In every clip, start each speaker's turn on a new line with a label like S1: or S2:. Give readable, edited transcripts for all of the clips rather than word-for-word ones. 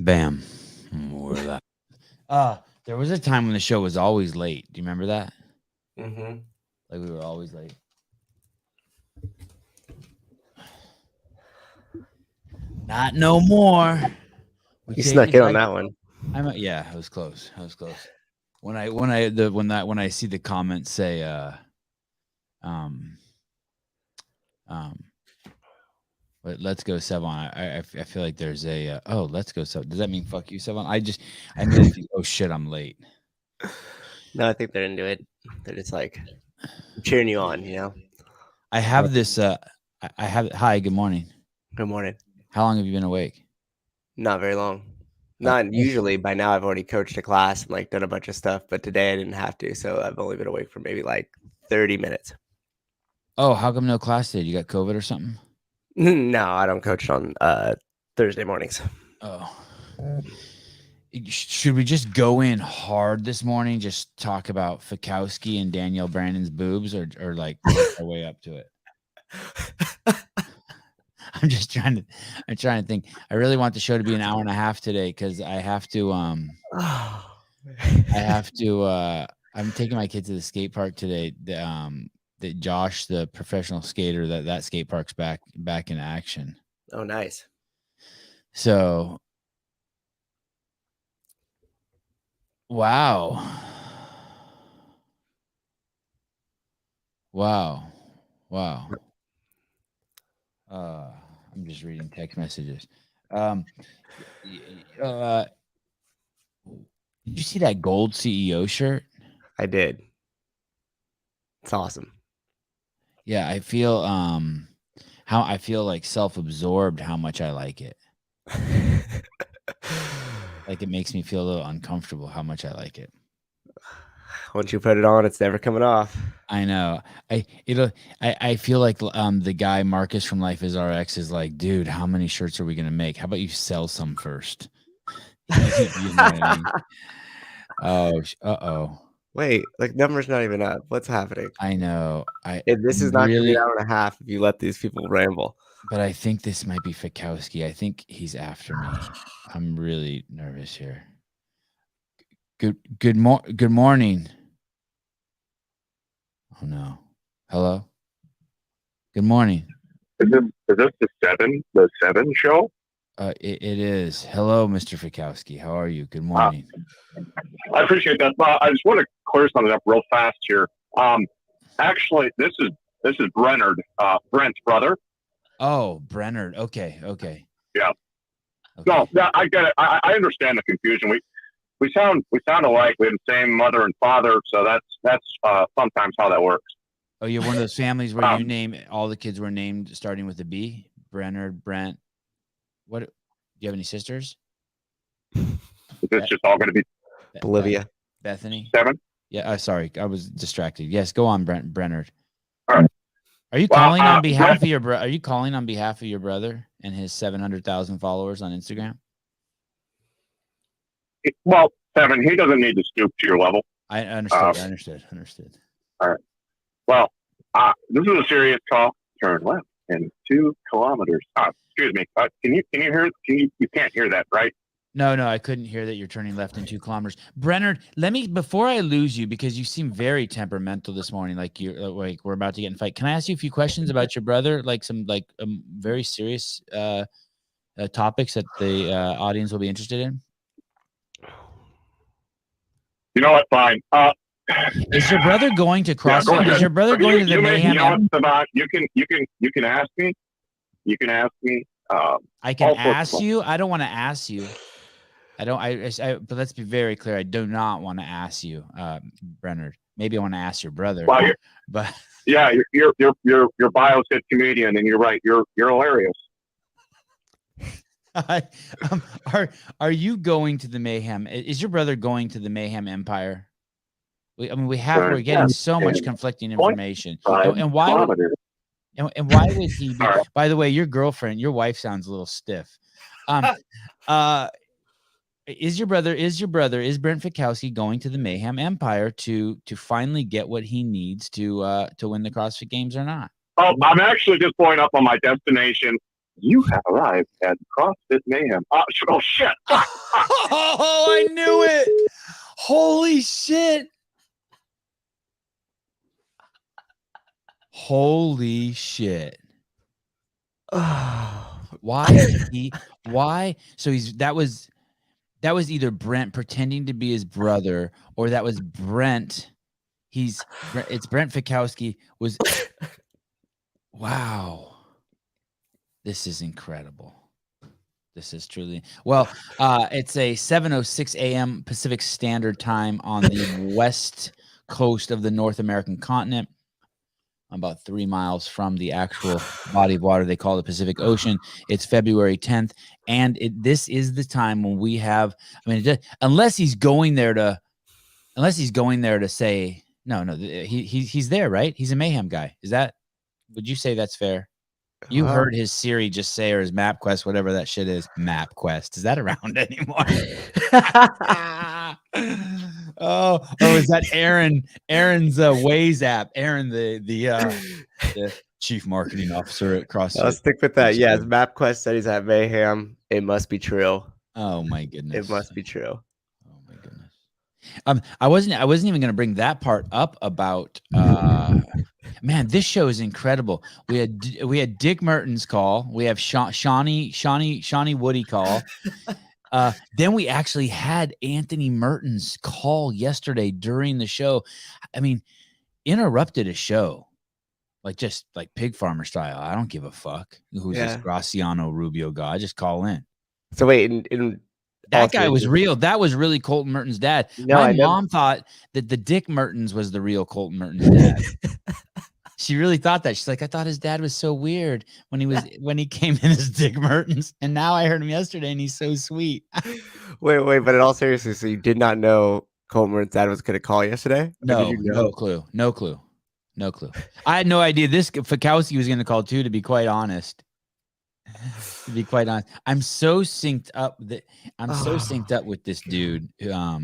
S1: Bam. We're live. There was a time when the show was always late. Do you remember that?
S2: Mm-hmm.
S1: Like we were always late. Not no more.
S2: You snuck in on that one.
S1: Yeah, it was close. I was close. When I see the comments say but let's go Sevon. I feel like there's a let's go Sevon. Does that mean fuck you, Sevon? I immediately think, oh shit, I'm late.
S2: No, I think they're into it. They're just like cheering you on, you know.
S1: I have this hi, good morning.
S2: Good morning.
S1: How long have you been awake?
S2: Not very long. Not usually. By now, I've already coached a class and like done a bunch of stuff, but today I didn't have to, so I've only been awake for maybe like 30 minutes.
S1: Oh, how come no class today? You got COVID or something?
S2: No, I don't coach on Thursday mornings.
S1: Oh. Should we just go in hard this morning? Just talk about Fikowski and Danielle Brandon's boobs, or like work our way up to it? I'm trying to think. I really want the show to be an hour and a half today because I have to. I'm taking my kids to the skate park today. That Josh, the professional skater, that skate park's back in action.
S2: Oh, nice.
S1: So, wow. I'm just reading text messages. Did you see that gold CEO shirt?
S2: I did. It's awesome.
S1: Yeah, I feel like self-absorbed how much I like it. Like it makes me feel a little uncomfortable how much I like it.
S2: Once you put it on, it's never coming off.
S1: I know. I feel like the guy Marcus from Life is RX is like, dude, how many shirts are we gonna make? How about you sell some first? You know what I mean? Oh.
S2: Wait, like number's not even up. What's happening?
S1: I know.
S2: This is not gonna be an hour and a half if you let these people ramble.
S1: But I think this might be Fikowski. I think he's after me. I'm really nervous here. Good morning. Oh no. Hello. Good morning.
S3: Is this the seven show?
S1: It is. Hello, Mr. Fikowski. How are you? Good morning.
S3: I appreciate that. I just want to clear something up real fast here. Actually, this is Brennard, Brent's brother.
S1: Oh, Brennard. Okay.
S3: Yeah.
S1: Okay.
S3: No, I get it. I understand the confusion. We sound alike. We have the same mother and father, so that's sometimes how that works.
S1: Oh, you're one of those families where you name all the kids were named starting with a B. Brennard, Brent. What? Do you have any sisters?
S3: Is this just all going to be
S2: Bolivia?
S1: Bethany.
S3: 7?
S1: Yeah. Sorry, I was distracted. Yes, go on, Brennard.
S3: All right.
S1: Are you calling on behalf of your brother? Are you calling on behalf of your brother and his 700,000 followers on Instagram?
S3: Well, 7. He doesn't need to stoop to your level.
S1: I understood.
S3: All right. Well, this is a serious call. Turn left in 2 kilometers. Excuse me. Can you hear? You can't hear that, right?
S1: No, I couldn't hear that you're turning left in 2 kilometers. Brennard, before I lose you, because you seem very temperamental this morning, like you're like we're about to get in a fight. Can I ask you a few questions about your brother, like some very serious topics that the audience will be interested in?
S3: You know what? Fine.
S1: Is your brother going to CrossFit? Is your brother going to the Mayhem?
S3: You can ask me. You can ask me.
S1: I can ask you. I don't want to ask you. But let's be very clear. I do not want to ask you, Brennard. Maybe I want to ask your brother.
S3: Well,
S1: but
S3: yeah, your bio said comedian, and you're right. You're hilarious.
S1: Are you going to the Mayhem? Is your brother going to the Mayhem Empire? We're getting so much conflicting information. And why would he be? By the way, your wife sounds a little stiff. Is Brent Fikowski going to the Mayhem Empire to finally get what he needs to win the CrossFit Games or not?
S3: Oh, I'm actually just pulling up on my destination. You have arrived at CrossFit Mayhem. Oh shit!
S1: Oh, I knew it. Holy shit. Holy shit. Why? So that was either Brent pretending to be his brother, or that was Brent. It's Brent Fikowski was. Wow. This is incredible. This is truly well. It's a 7:06 a.m. Pacific Standard Time on the west coast of the North American continent. About 3 miles from the actual body of water they call the Pacific Ocean. It's February 10th, and this is the time when we have. I mean, unless he's going there to say no. He's there, right? He's a mayhem guy. Would you say that's fair? You heard his Siri just say, or his MapQuest, whatever that shit is. MapQuest. Is that around anymore? Oh, is that Aaron's Waze app? Aaron, the chief marketing officer at CrossFit.
S2: I'll stick with that. Yes, MapQuest said he's at Mayhem. It must be true.
S1: Oh my goodness.
S2: It must be true.
S1: Oh my goodness. I wasn't even going to bring that part up about. Man, this show is incredible. We had Dick Mertens call. We have Shawnee Woody call. Then we actually had Anthony Mertens call yesterday during the show. I mean, interrupted a show, just like pig farmer style. I don't give a fuck who's this Graciano Rubio guy. Just call in.
S2: So wait,
S1: that guy was real. That was really Colton Mertens' dad. No, my mom thought that the Dick Mertens was the real Colton Mertens' dad. She really thought that. She's like, I thought his dad was so weird when he came in as Dick Mertens, and now I heard him yesterday, and he's so sweet.
S2: Wait, but in all seriousness, so you did not know Colton Mertens' dad was going to call yesterday?
S1: No, no clue. I had no idea this Fikowski was going to call too. To be quite honest, I'm so synced up with this dude. I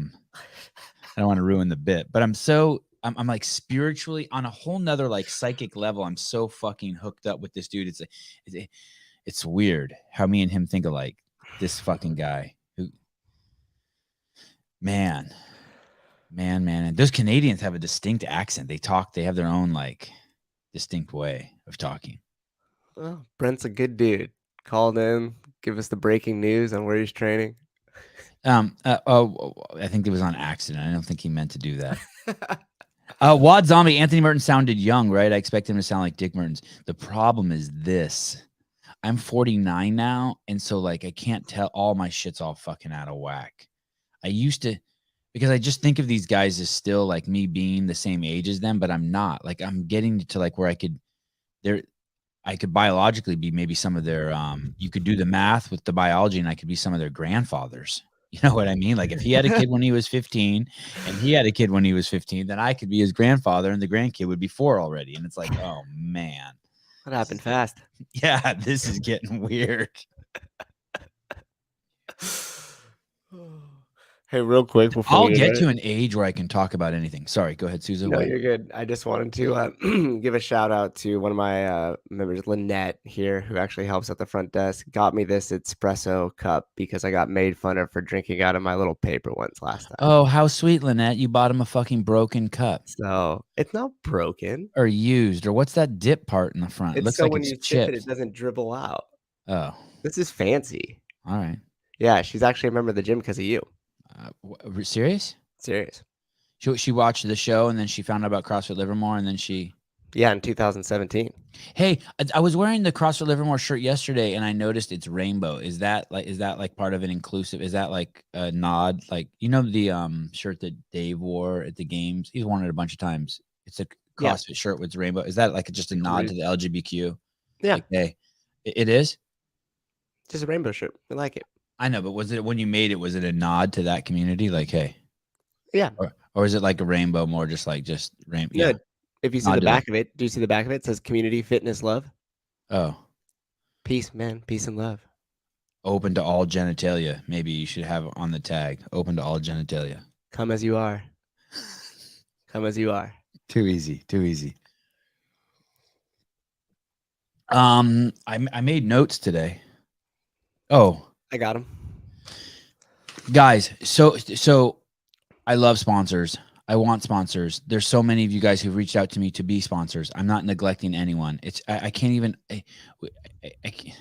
S1: don't want to ruin the bit, but I'm like spiritually on a whole nother like psychic level. I'm so fucking hooked up with this dude. It's weird how me and him think alike. This fucking guy who, man. And those Canadians have a distinct accent. They have their own like distinct way of talking.
S2: Well, Brent's a good dude. Called in, give us the breaking news on where he's training.
S1: I think it was on accident. I don't think he meant to do that. Wad Zombie, Anthony Mertens sounded young, right? I expect him to sound like Dick Mertens. The problem is this. I'm 49 now, and so like I can't tell. All my shit's all fucking out of whack. I used to, because I just think of these guys as still like me being the same age as them, but I'm not. Like I'm getting to like where I could biologically be maybe some of their you could do the math with the biology, and I could be some of their grandfathers. You know what I mean? Like if he had a kid when he was 15 and he had a kid when he was 15, then I could be his grandfather and the grandkid would be 4 already. And it's like, oh man.
S2: What happened fast?
S1: Yeah, this is getting weird.
S2: Hey, real quick before
S1: I'll get to an age where I can talk about anything. Sorry, go ahead, Susan.
S2: No, you're good. I just wanted to give a shout out to one of my members, Lynette here, who actually helps at the front desk. Got me this espresso cup because I got made fun of for drinking out of my little paper ones last time.
S1: Oh, how sweet, Lynette. You bought him a fucking broken cup.
S2: So it's not broken.
S1: Or used. Or what's that dip part in the front?
S2: It looks like when you sip it, it doesn't dribble out.
S1: Oh.
S2: This is fancy.
S1: All right.
S2: Yeah, she's actually a member of the gym because of you.
S1: Serious?
S2: Serious.
S1: She watched the show and then she found out about CrossFit Livermore and then she.
S2: Yeah, in 2017.
S1: Hey, I was wearing the CrossFit Livermore shirt yesterday and I noticed it's rainbow. Is that like part of an inclusive? Is that like a nod? Like, you know, the shirt that Dave wore at the games? He's worn it a bunch of times. It's a CrossFit shirt with rainbow. Is that like just a nod to the LGBTQ?
S2: Yeah.
S1: Like, hey, it is?
S2: Just a rainbow shirt. I like it.
S1: I know, but was it when you made it? Was it a nod to that community? Like, hey,
S2: yeah,
S1: or is it like a rainbow, more just rainbow?
S2: Yeah. If you see the back of it, do you see the back of it? It says community, fitness, love.
S1: Oh,
S2: peace, man, peace and love.
S1: Open to all genitalia. Maybe you should have on the tag. Open to all genitalia.
S2: Come as you are. Come as you are.
S1: Too easy. Too easy. I made notes today. Oh,
S2: I got him.
S1: guys, so I love sponsors. I want sponsors. There's so many of you guys who've reached out to me to be sponsors. I'm not neglecting anyone. I can't even. I can't,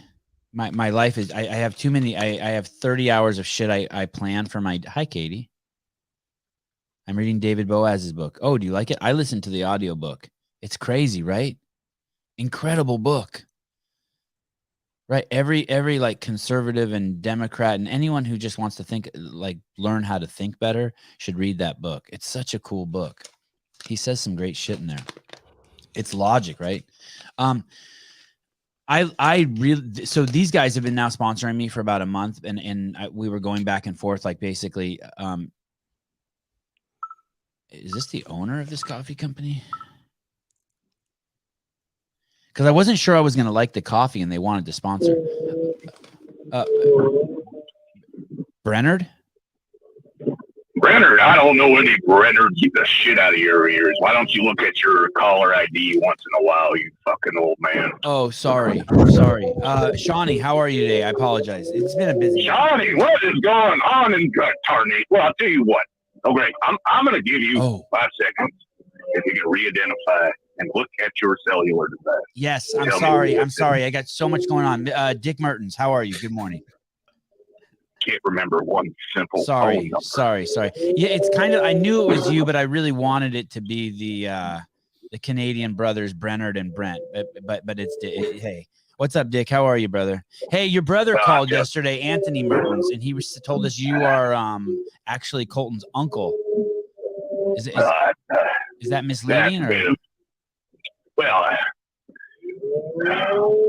S1: my life is. I have too many. I have 30 hours of shit I plan for my. Hi, Katie. I'm reading David Boaz's book. Oh, do you like it? I listened to the audiobook. It's crazy, right? Incredible book. Right. Every like conservative and Democrat and anyone who just wants to think, like learn how to think better should read that book. It's such a cool book. He says some great shit in there. It's logic, right? I really, so these guys have been now sponsoring me for about a month and we were going back and forth, like basically, is this the owner of this coffee company? Because I wasn't sure I was going to like the coffee and they wanted to sponsor. Brennard?
S3: Brennard, I don't know any Brennard. Keep the shit out of your ears. Why don't you look at your caller ID once in a while, you fucking old man?
S1: Oh, sorry. Shawnee, how are you today? I apologize. It's been a busy
S3: Shawnee, what is going on in Tarnate? Well, I'll tell you what. Okay, I'm going to give you 5 seconds if you can re-identify and look at your cellular device.
S1: Yes, I'm sorry. I got so much going on. Dick Mertens, how are you? Good morning.
S3: Can't remember one simple
S1: Sorry.
S3: phone number.
S1: Sorry. Yeah, it's kind of, I knew it was you, but I really wanted it to be the Canadian brothers, Brennard and Brent. But it's, hey, what's up, Dick? How are you, brother? Hey, your brother called yesterday, Anthony Mertens, and he told us you are actually Colton's uncle. Is that misleading? Or?
S3: Well,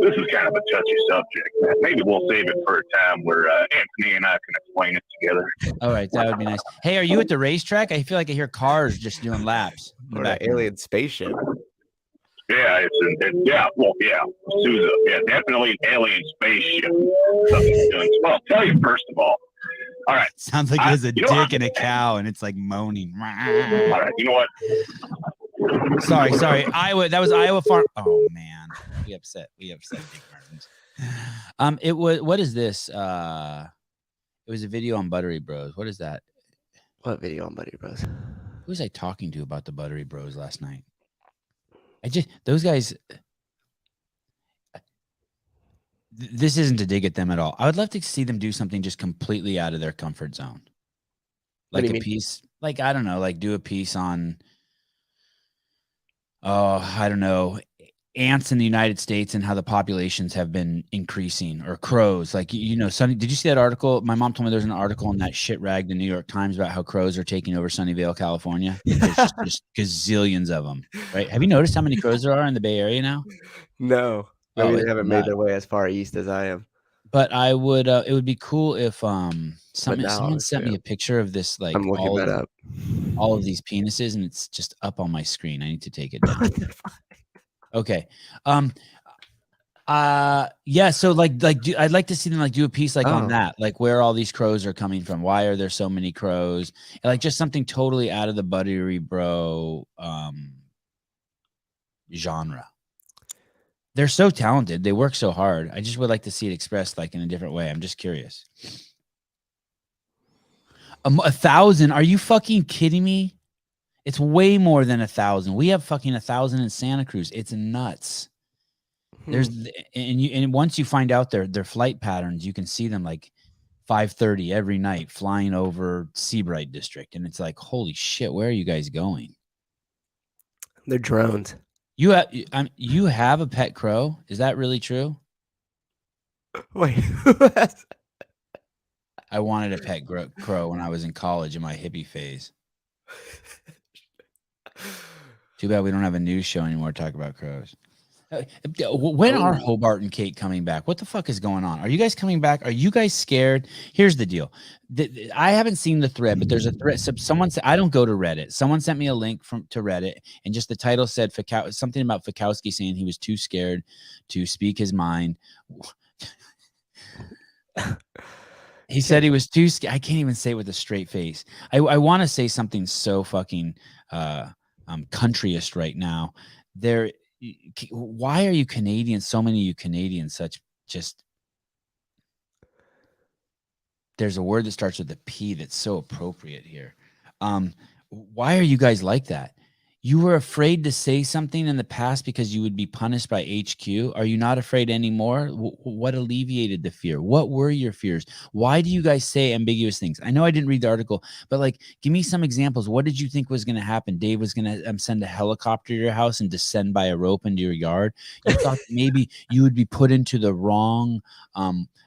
S3: this is kind of a touchy subject. Maybe we'll save it for a time where Anthony and I can explain it together.
S1: All right, that would be nice. Hey, are you at the racetrack? I feel like I hear cars just doing laps.
S2: Or an alien spaceship.
S3: Yeah, Sousa. Yeah, definitely an alien spaceship. Well, I'll tell you first of all. All right.
S1: Sounds like there's a dick and a cow, and it's like moaning.
S3: All right, you know what?
S1: Sorry. Iowa. That was Iowa Farm. Oh man, we upset Dick Martins. It was. What is this? It was a video on Buttery Bros. What is that?
S2: What video on Buttery Bros?
S1: Who was I talking to about the Buttery Bros last night? Those guys. This isn't to dig at them at all. I would love to see them do something just completely out of their comfort zone. Like a piece, like, I don't know, like do a piece on, I don't know, ants in the United States and how the populations have been increasing, or crows. Like, Sunny, did you see that article? My mom told me there's an article in that shit rag, the New York Times, about how crows are taking over Sunnyvale, California. There's just gazillions of them, right? Have you noticed how many crows there are in the Bay Area now?
S2: No. Maybe they haven't made their way as far east as I am.
S1: But I would, it would be cool if someone sent me a picture of this, like,
S2: I'm looking that up.
S1: All of these penises, and it's just up on my screen. I need to take it down. Okay. Yeah. So I'd like to see them do a piece on that, like where all these crows are coming from. Why are there so many crows? And, like, just something totally out of the Buttery Bro genre. They're so talented. They work so hard. I just would like to see it expressed in a different way. I'm just curious. 1,000? Are you fucking kidding me? It's way more than 1,000. We have fucking 1,000 in Santa Cruz. It's nuts. There's and once you find out their flight patterns, you can see them 5:30 every night flying over Seabright District, and it's like, holy shit, where are you guys going?
S2: They're drones.
S1: You have a pet crow? Is that really true?
S2: Wait.
S1: I wanted a pet crow when I was in college in my hippie phase. Too bad we don't have a news show anymore to talk about crows. When are Hobart and Kate coming back? What the fuck is going on? Are you guys coming back? Are you guys scared? Here's the deal. I haven't seen the thread, but there's a thread. Someone said, I don't go to Reddit. Someone sent me a link to Reddit, and just the title said something about Fikowski saying he was too scared to speak his mind. He said he was too scared. I can't even say it with a straight face. I want to say something so fucking countryist right now. why are you Canadians? So many of you Canadians, such just. There's a word that starts with a P that's so appropriate here. Why are you guys like that? You were afraid to say something in the past because you would be punished by HQ. Are you not afraid anymore? What alleviated the fear? What were your fears? Why do you guys say ambiguous things? I know I didn't read the article, but like, give me some examples. What did you think was going to happen? Dave was going to send a helicopter to your house and descend by a rope into your yard. You thought maybe you would be put into the wrong,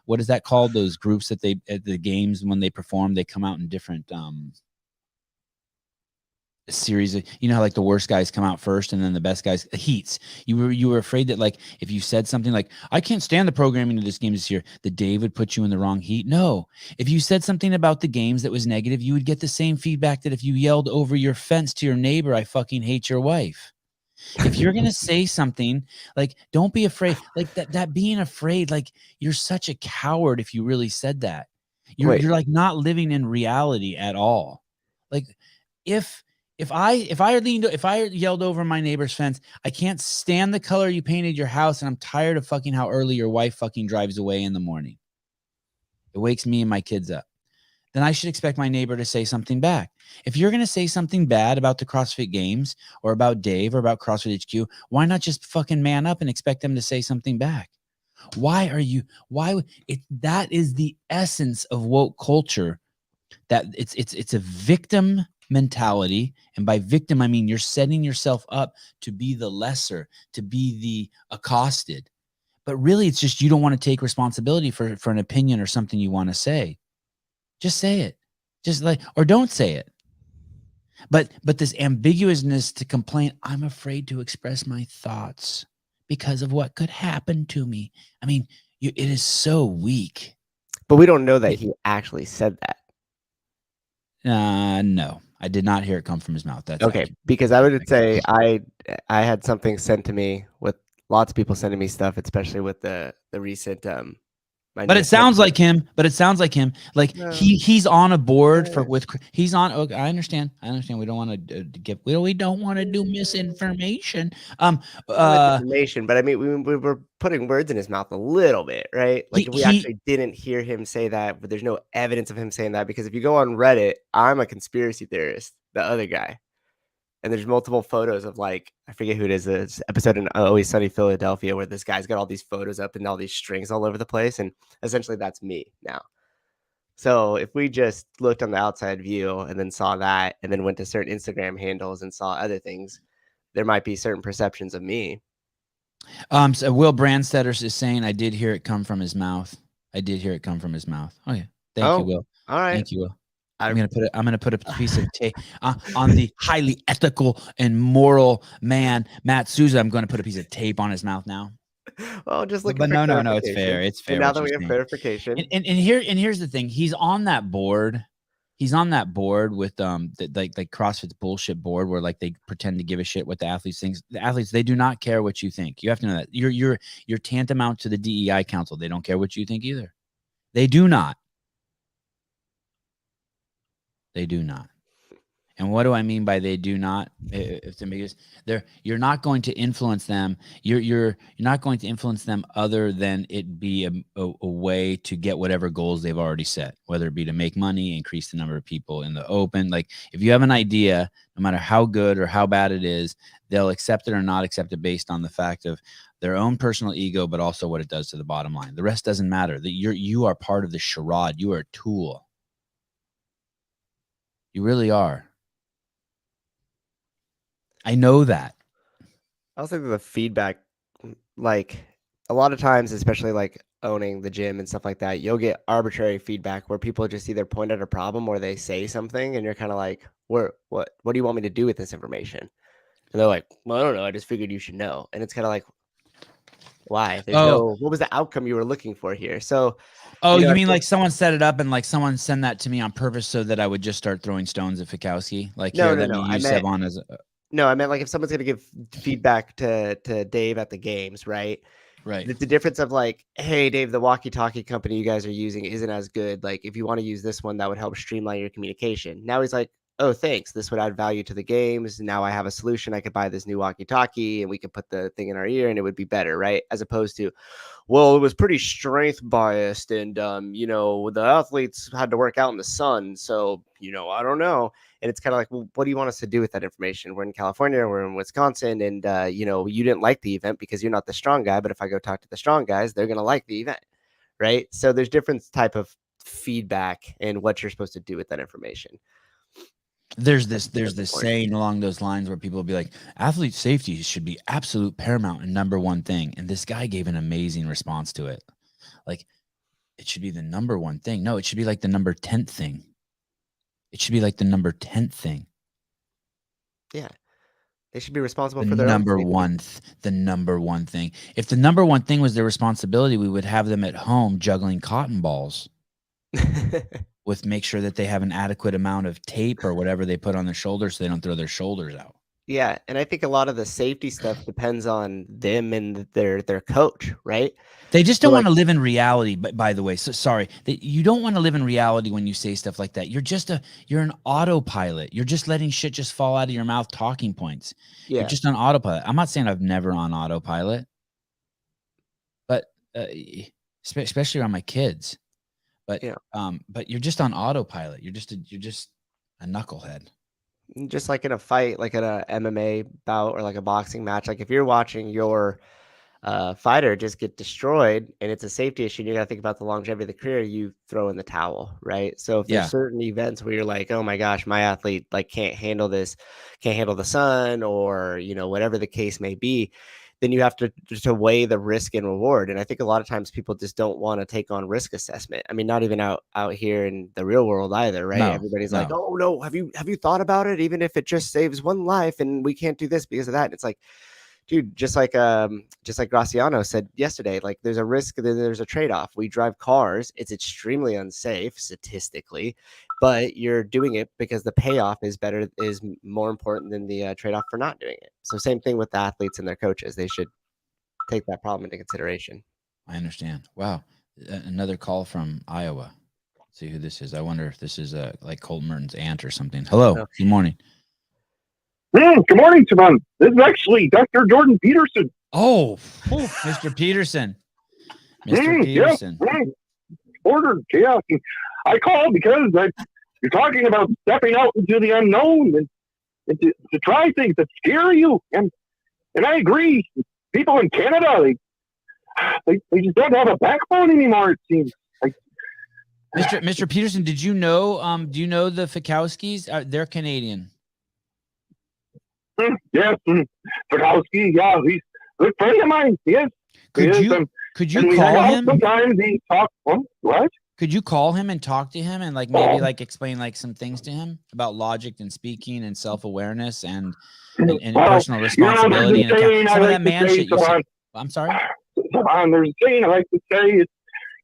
S1: what is that called? Those groups that they, at the games, when they perform, they come out in different, series of, you know how like the worst guys come out first and then the best guys, heats. You were afraid that like if you said something like, I can't stand the programming of this game this year, that Dave would put you in the wrong heat. No, if you said something about the games that was negative, you would get the same feedback that if you yelled over your fence to your neighbor, I fucking hate your wife. If you're gonna say something, like, don't be afraid. Like that being afraid, like, you're such a coward if you really said that.
S2: Wait.
S1: You're like not living in reality at all. Like if I yelled over my neighbor's fence, I can't stand the color you painted your house, and I'm tired of fucking how early your wife fucking drives away in the morning. It wakes me and my kids up. Then I should expect my neighbor to say something back. If you're going to say something bad about the CrossFit Games or about Dave or about CrossFit HQ, why not just fucking man up and expect them to say something back? That is the essence of woke culture, that it's a victim mentality. And by victim, I mean, you're setting yourself up to be the lesser, to be the accosted. But really, it's just, you don't want to take responsibility for an opinion or something you want to say. Just say it. Just like, or don't say it. But this ambiguousness to complain, I'm afraid to express my thoughts because of what could happen to me. I mean, it is so weak.
S2: But we don't know that he actually said that.
S1: No, I did not hear it come from his mouth. That's
S2: okay.
S1: accurate.
S2: Because I would say I had something sent to me, with lots of people sending me stuff, especially with the recent
S1: But it sounds like him. Like
S2: No.
S1: he's on a board
S2: Yeah.
S1: he's on. Okay, I understand. We don't want to give. We don't want to do misinformation.
S2: Information, but I mean, we were putting words in his mouth a little bit, right? Like, if we actually didn't hear him say that, but there's no evidence of him saying that, because if you go on Reddit, I'm a conspiracy theorist, the other guy, and there's multiple photos of, like, I forget who it is. This episode in Always Sunny Philadelphia, where this guy's got all these photos up and all these strings all over the place, and essentially that's me now. So if we just looked on the outside view and then saw that, and then went to certain Instagram handles and saw other things, there might be certain perceptions of me.
S1: So Will Brandstetter is saying, I did hear it come from his mouth. Okay. Thank you, Will.
S2: All right.
S1: Thank you, Will. I'm gonna put a piece of tape on the highly ethical and moral man, Matt Souza. I'm gonna put a piece of tape on his mouth now.
S2: Well, just look.
S1: But no, it's fair. It's fair.
S2: And now that we have clarification,
S1: and here's the thing. He's on that board. He's on that board with like CrossFit's bullshit board, where like they pretend to give a shit what the athletes think. The athletes, they do not care what you think. You have to know that. You're tantamount to the DEI council. They don't care what you think either. They do not. They do not. And what do I mean by they do not? It's ambiguous. You're not going to influence them. You're not going to influence them other than it be a way to get whatever goals they've already set, whether it be to make money, increase the number of people in the open. Like, if you have an idea, no matter how good or how bad it is, they'll accept it or not accept it based on the fact of their own personal ego, but also what it does to the bottom line. The rest doesn't matter. You are part of the charade. You are a tool. You really are. I know that.
S2: I also think the feedback, like, a lot of times, especially like owning the gym and stuff like that, you'll get arbitrary feedback where people just either point out a problem or they say something, and you're kind of like, what do you want me to do with this information? And they're like, well, I don't know. I just figured you should know. And it's kind of like, why? What was the outcome you were looking for here? So,
S1: you mean like someone set it up and like someone send that to me on purpose so that I would just start throwing stones at Fikowski? Like,
S2: no.
S1: Sevon as a...
S2: No, I meant like if someone's going to give feedback to Dave at the games, right?
S1: Right.
S2: The difference of like, hey, Dave, the walkie-talkie company you guys are using isn't as good. Like, if you want to use this one, that would help streamline your communication. Now he's like, oh, thanks, this would add value to the games. Now I have a solution. I could buy this new walkie-talkie and we could put the thing in our ear and it would be better, right? As opposed to, well, it was pretty strength biased and, the athletes had to work out in the sun. So, I don't know. And it's kind of like, well, what do you want us to do with that information? We're in California, we're in Wisconsin, and, you didn't like the event because you're not the strong guy. But if I go talk to the strong guys, they're going to like the event, right? So there's different type of feedback and what you're supposed to do with that information.
S1: There's this saying along those lines where people will be like, athlete safety should be absolute paramount and number one thing. And this guy gave an amazing response to it. Like, it should be the number one thing. No, it should be like the number 10th thing. It should be like the number 10th thing.
S2: Yeah. They should be responsible
S1: The
S2: for their
S1: number
S2: own
S1: one, the number one thing. If the number one thing was their responsibility, we would have them at home juggling cotton balls. With make sure that they have an adequate amount of tape or whatever they put on their shoulders so they don't throw their shoulders out.
S2: Yeah, and I think a lot of the safety stuff depends on them and their coach, right?
S1: They just
S2: So,
S1: don't
S2: like-
S1: want to live in reality. But by the way, so sorry, you don't want to live in reality when you say stuff like that. You're an autopilot. You're just letting shit just fall out of your mouth. Talking points.
S2: Yeah,
S1: You're just on autopilot. I'm not saying I've never on autopilot, but especially around my kids. But
S2: Yeah.
S1: but you're just on autopilot. You're just a knucklehead.
S2: just like in a fight, like at a MMA bout or like a boxing match. Like if you're watching your fighter just get destroyed and it's a safety issue, and you got to think about the longevity of the career, you throw in the towel, right? So if
S1: Yeah.
S2: there's certain events where you're like, oh my gosh, my athlete like can't handle this, can't handle the sun, or whatever the case may be, then you have to weigh the risk and reward. And I think a lot of times people just don't want to take on risk assessment. I mean, not even out here in the real world either, right?
S1: No,
S2: Everybody's like,
S1: no.
S2: oh no, have you thought about it? Even if it just saves one life and we can't do this because of that. And it's like, dude, just like Graciano said yesterday, like there's a risk, then there's a trade-off. We drive cars, it's extremely unsafe statistically, but you're doing it because the payoff is more important than the trade-off for not doing it. So same thing with the athletes and their coaches. They should take that problem into consideration.
S1: I understand. Wow. Another call from Iowa. Let's see who this is. I wonder if this is like Colton Merton's aunt or something. Hello.
S2: No.
S1: Good morning.
S3: Good morning, Timon. This is actually Dr. Jordan Peterson.
S1: Oh, Mr. Peterson. Mr. Peterson.
S3: Ordered chaos. I called because you're talking about stepping out into the unknown and to try things that scare you. And I agree. People in Canada, they just don't have a backbone anymore, it seems.
S1: Mr. Peterson, do you know the Fikowskis? They're Canadian.
S3: Yes, Fikowski, yeah, he's a good friend of mine. Yes.
S1: Could you call him?
S3: Sometimes he talks. What?
S1: Could you call him and talk to him and maybe explain some things to him about logic and speaking and self-awareness and personal responsibility and some of that man shit you said. I'm sorry?
S3: There's a saying I like to say,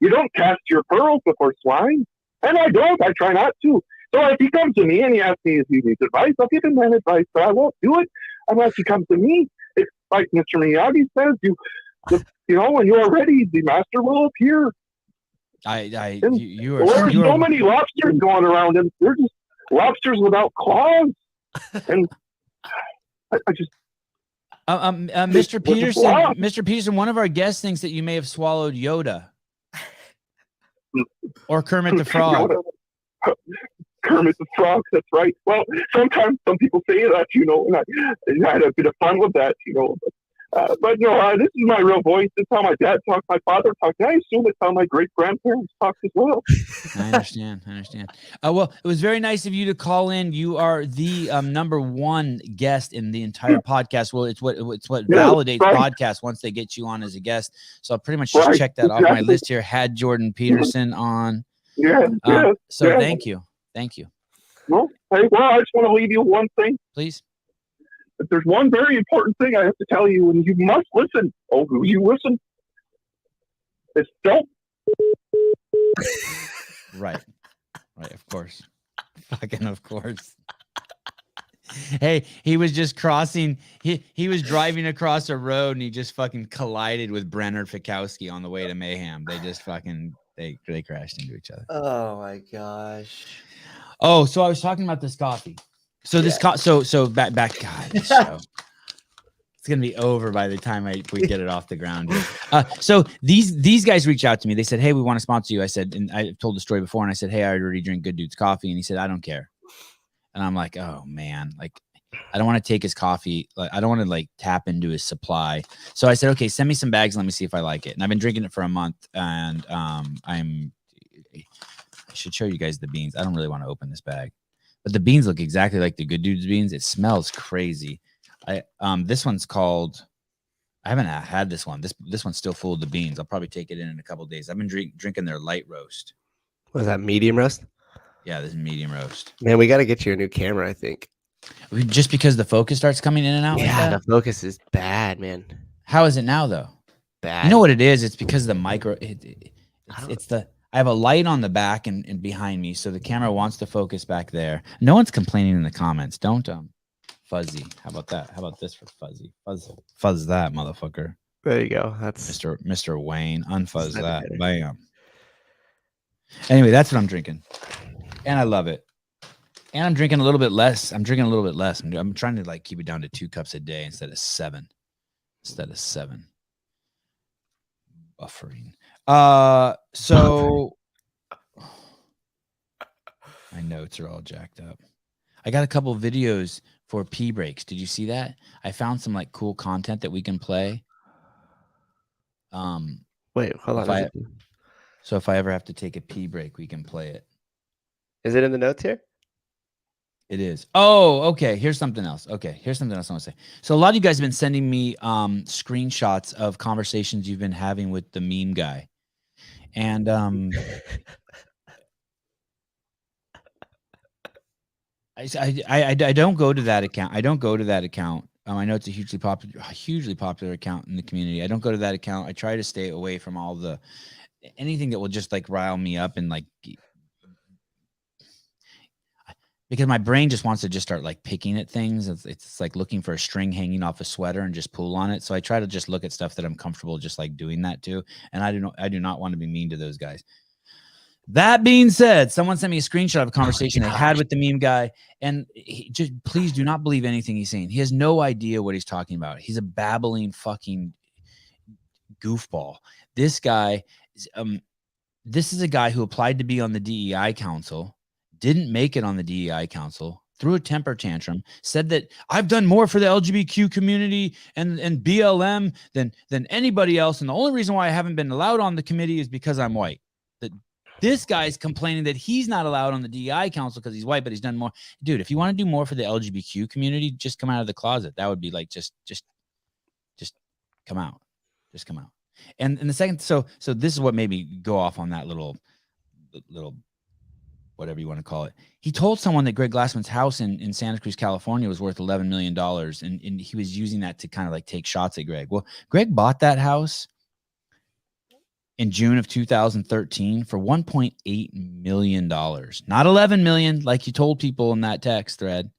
S3: you don't cast your pearls before swine. And I don't. I try not to. So if he comes to me and he asks me if he needs advice, I'll give him that advice, but I won't do it unless he comes to me. It's like Mr. Miyagi says, when you are ready, the master will appear. There's so many lobsters going around, and they're just lobsters without claws. And I just
S1: Mr. Peterson, one of our guests thinks that you may have swallowed Yoda or Kermit the Frog.
S3: Kermit the Frog, that's right. Well, sometimes some people say that, and I had a bit of fun with that, but no, this is my real voice. This is how my dad talked, my father talked, and I assume it's how my great-grandparents talked as well.
S1: I understand. Well, it was very nice of you to call in. You are the number one guest in the entire podcast. Well, it's what validates podcasts once they get you on as a guest. So I'll pretty much just check that off my list here. Had Jordan Peterson on. So thank you.
S3: Well, I just want to leave you one thing.
S1: Please.
S3: But there's one very important thing I have to tell you, and you must listen. Oh, who you listen? It's don't.
S1: Right, of course. Fucking of course. Hey, he was just crossing. He was driving across a road, and he just fucking collided with Brenner Fikowski on the way to Mayhem. They just fucking they crashed into each other.
S2: Oh my gosh.
S1: Oh, so I was talking about this coffee. So this so back God, this show. It's gonna be over by the time we get it off the ground here. So these guys reached out to me. They said, "Hey, we want to sponsor you." I said, and I told the story before, and I said, "Hey, I already drink Good Dude's coffee," and he said, "I don't care." And I'm like, "Oh man, like I don't want to take his coffee. Like I don't want to like tap into his supply." So I said, "Okay, send me some bags. And let me see if I like it." And I've been drinking it for a month, and I should show you guys the beans. I don't really want to open this bag, but the beans look exactly like the Good Dude's beans. It smells crazy. This one's called. I haven't had this one. This one's still full of the beans. I'll probably take it in a couple of days. I've been drinking their light roast.
S2: Was that medium roast?
S1: Yeah, this is medium roast.
S2: Man, we got to get you a new camera, I think.
S1: Just because the focus starts coming in and out.
S2: Yeah,
S1: like
S2: the focus is bad, man.
S1: How is it now, though?
S2: Bad.
S1: You know what it is? It's because the micro. I have a light on the back and behind me, so the camera wants to focus back there. No one's complaining in the comments. Don't Fuzzy. How about that? How about this for Fuzzy? Fuzz that motherfucker.
S2: There you go. That's
S1: Mr. Wayne. Unfuzz that. Bam. Anyway, that's what I'm drinking, and I love it. And I'm drinking a little bit less. I'm trying to like keep it down to 2 cups a day instead of 7. Buffering. So my notes are all jacked up. I got a couple videos for pee breaks. Did you see that? I found some like cool content that we can play.
S2: Wait, hold on.
S1: So if I ever have to take a pee break, we can play it.
S2: Is it in the notes here?
S1: It is. Oh, okay. Here's something else. I want to say. So a lot of you guys have been sending me screenshots of conversations you've been having with the meme guy. And I don't go to that account. I know it's a hugely popular account in the community. I don't go to that account. I try to stay away from all anything that will just like rile me up and like, because my brain just wants to just start like picking at things. It's like looking for a string hanging off a sweater and just pull on it. So I try to just look at stuff that I'm comfortable just like doing that too. And I do not want to be mean to those guys. That being said, someone sent me a screenshot of a conversation I had with the meme guy, and just please do not believe anything he's saying. He has no idea what he's talking about. He's a babbling fucking goofball. This guy, this is a guy who applied to be on the DEI council, didn't make it on the DEI council, threw a temper tantrum, said that I've done more for the LGBTQ community and BLM than anybody else, and the only reason why I haven't been allowed on the committee is because I'm white. This guy's complaining that he's not allowed on the DEI council because he's white, but he's done more. Dude, if you want to do more for the LGBTQ community, just come out of the closet. That would be like just come out. Just come out. And the second, so this is what made me go off on that little whatever you want to call it. He told someone that Greg Glassman's house in Santa Cruz, California was worth $11 million. And he was using that to kind of like take shots at Greg. Well, Greg bought that house in June of 2013 for $1.8 million. Not 11 million, like you told people in that text thread,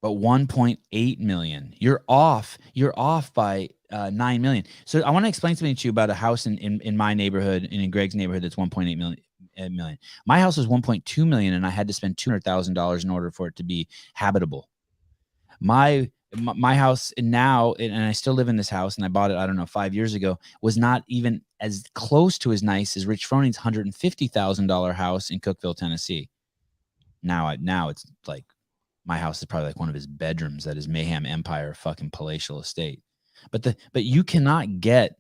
S1: but 1.8 million. You're off by 9 million. So I want to explain something to you about a house in my neighborhood and in Greg's neighborhood that's 1.8 million. My house was 1.2 million, and I had to spend $200,000 in order for it to be habitable. My house now, and I still live in this house, and I bought it, I don't know, 5 years ago, was not even as close to as nice as Rich Froning's $150,000 house in Cookeville, Tennessee. Now it's like my house is probably like one of his bedrooms at his Mayhem Empire fucking palatial estate. But you cannot get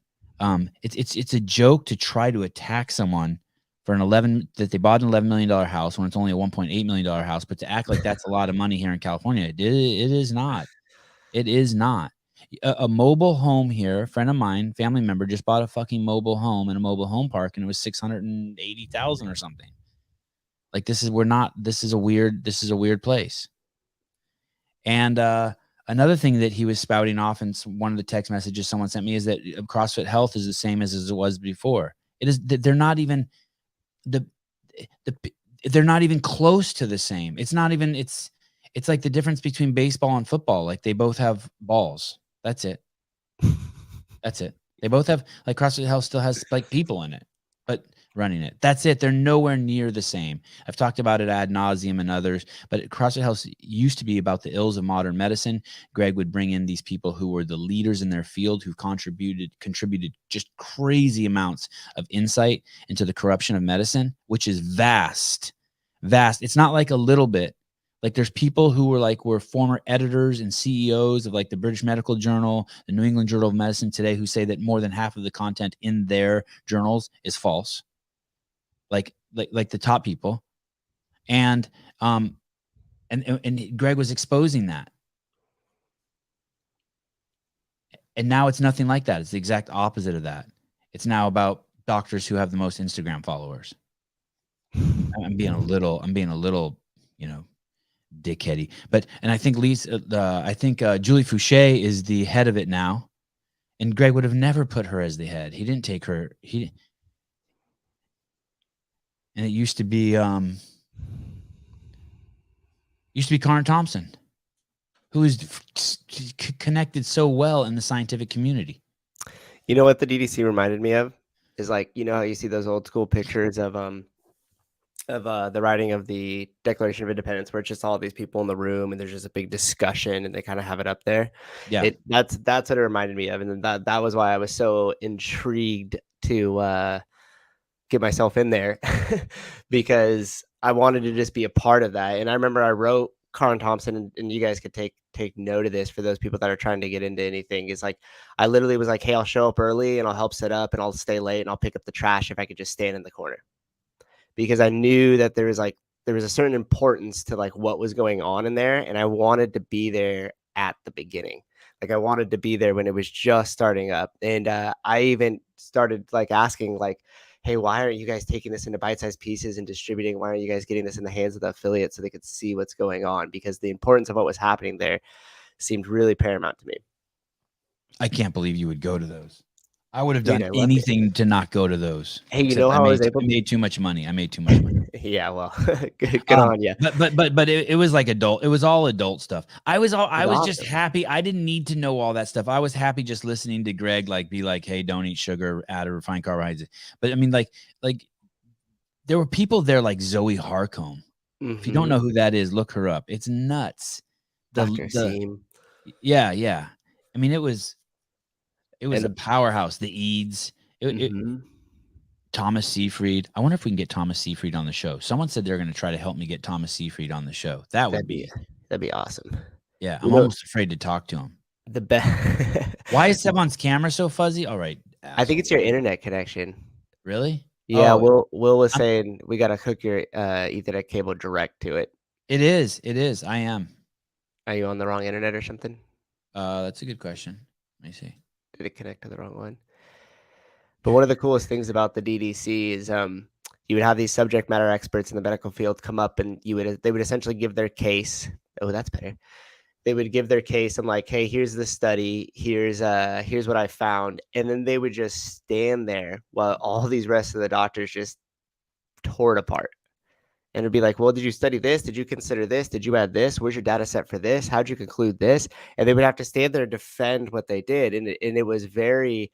S1: it's a joke to try to attack someone for that they bought an $11 million house when it's only a $1.8 million house, but to act like that's a lot of money here in California, it is not. It is not. A mobile home here, a friend of mine, family member, just bought a fucking mobile home in a mobile home park, and it was $680,000 or something. Like this is a weird place. And another thing that he was spouting off in one of the text messages someone sent me is that CrossFit Health is the same as it was before. It is. They're not even they're not even close to the same. It's not even. It's like the difference between baseball and football. Like they both have balls. That's it. That's it. They both have, like, CrossFit Health still has like people in it, but running it. That's it. They're nowhere near the same. I've talked about it ad nauseum and others, but CrossFit House used to be about the ills of modern medicine. Greg would bring in these people who were the leaders in their field, who contributed just crazy amounts of insight into the corruption of medicine, which is vast. It's not like a little bit. Like there's people who were former editors and CEOs of like the British Medical Journal, the New England Journal of Medicine today, who say that more than half of the content in their journals is false. Like the top people. And Greg was exposing that. And now it's nothing like that. It's the exact opposite of that. It's now about doctors who have the most Instagram followers. I'm being a little, dickheady. And I think Julie Fouché is the head of it now. And Greg would have never put her as the head. He didn't take her. And it used to be Karen Thompson, who is connected so well in the scientific community.
S2: You know what the DDC reminded me of is like, you know how you see those old school pictures of the writing of the Declaration of Independence, where it's just all these people in the room and there's just a big discussion and they kind of have it up there.
S1: Yeah.
S2: That's what it reminded me of. And that was why I was so intrigued to get myself in there because I wanted to just be a part of that. And I remember I wrote Karen Thompson, and you guys could take note of this for those people that are trying to get into anything. Is like, I literally was like, hey, I'll show up early and I'll help set up and I'll stay late and I'll pick up the trash if I could just stand in the corner. Because I knew that there was a certain importance to like what was going on in there. And I wanted to be there at the beginning. Like I wanted to be there when it was just starting up. And I even started like asking like, hey, why aren't you guys taking this into bite-sized pieces and distributing? Why aren't you guys getting this in the hands of the affiliates so they could see what's going on? Because the importance of what was happening there seemed really paramount to me.
S1: I can't believe you would go to those. I would have done anything to not go to those.
S2: Hey, you know how I
S1: made too much money. I made too much money.
S2: Yeah, well, good on you.
S1: But it was like adult. It was all adult stuff. I was just happy. I didn't need to know all that stuff. I was happy just listening to Greg be like, hey, don't eat sugar, add refined carbohydrates. But I mean, like there were people there like Zoe Harcombe. Mm-hmm. If you don't know who that is, look her up. It's nuts. Yeah. I mean, it was a powerhouse. The Eads. Thomas Seyfried. I wonder if we can get Thomas Seyfried on the show. Someone said they're going to try to help me get Thomas Seyfried on the show. That'd be
S2: awesome.
S1: Yeah, I'm almost afraid to talk to him.
S2: The best.
S1: Why is Sebon's camera so fuzzy? All right.
S2: I think it's your internet connection.
S1: Really?
S2: Yeah, Will was saying we got to hook your Ethernet cable direct to it.
S1: It is. I am.
S2: Are you on the wrong internet or something?
S1: That's a good question. Let me see.
S2: Did it connect to the wrong one? But one of the coolest things about the DDC is you would have these subject matter experts in the medical field come up and they would essentially give their case. Oh, that's better. They would give their case. I'm like, hey, here's the study. Here's what I found. And then they would just stand there while all these rest of the doctors just tore it apart. And it'd be like, well, did you study this? Did you consider this? Did you add this? Where's your data set for this? How'd you conclude this? And they would have to stand there and defend what they did. And it was very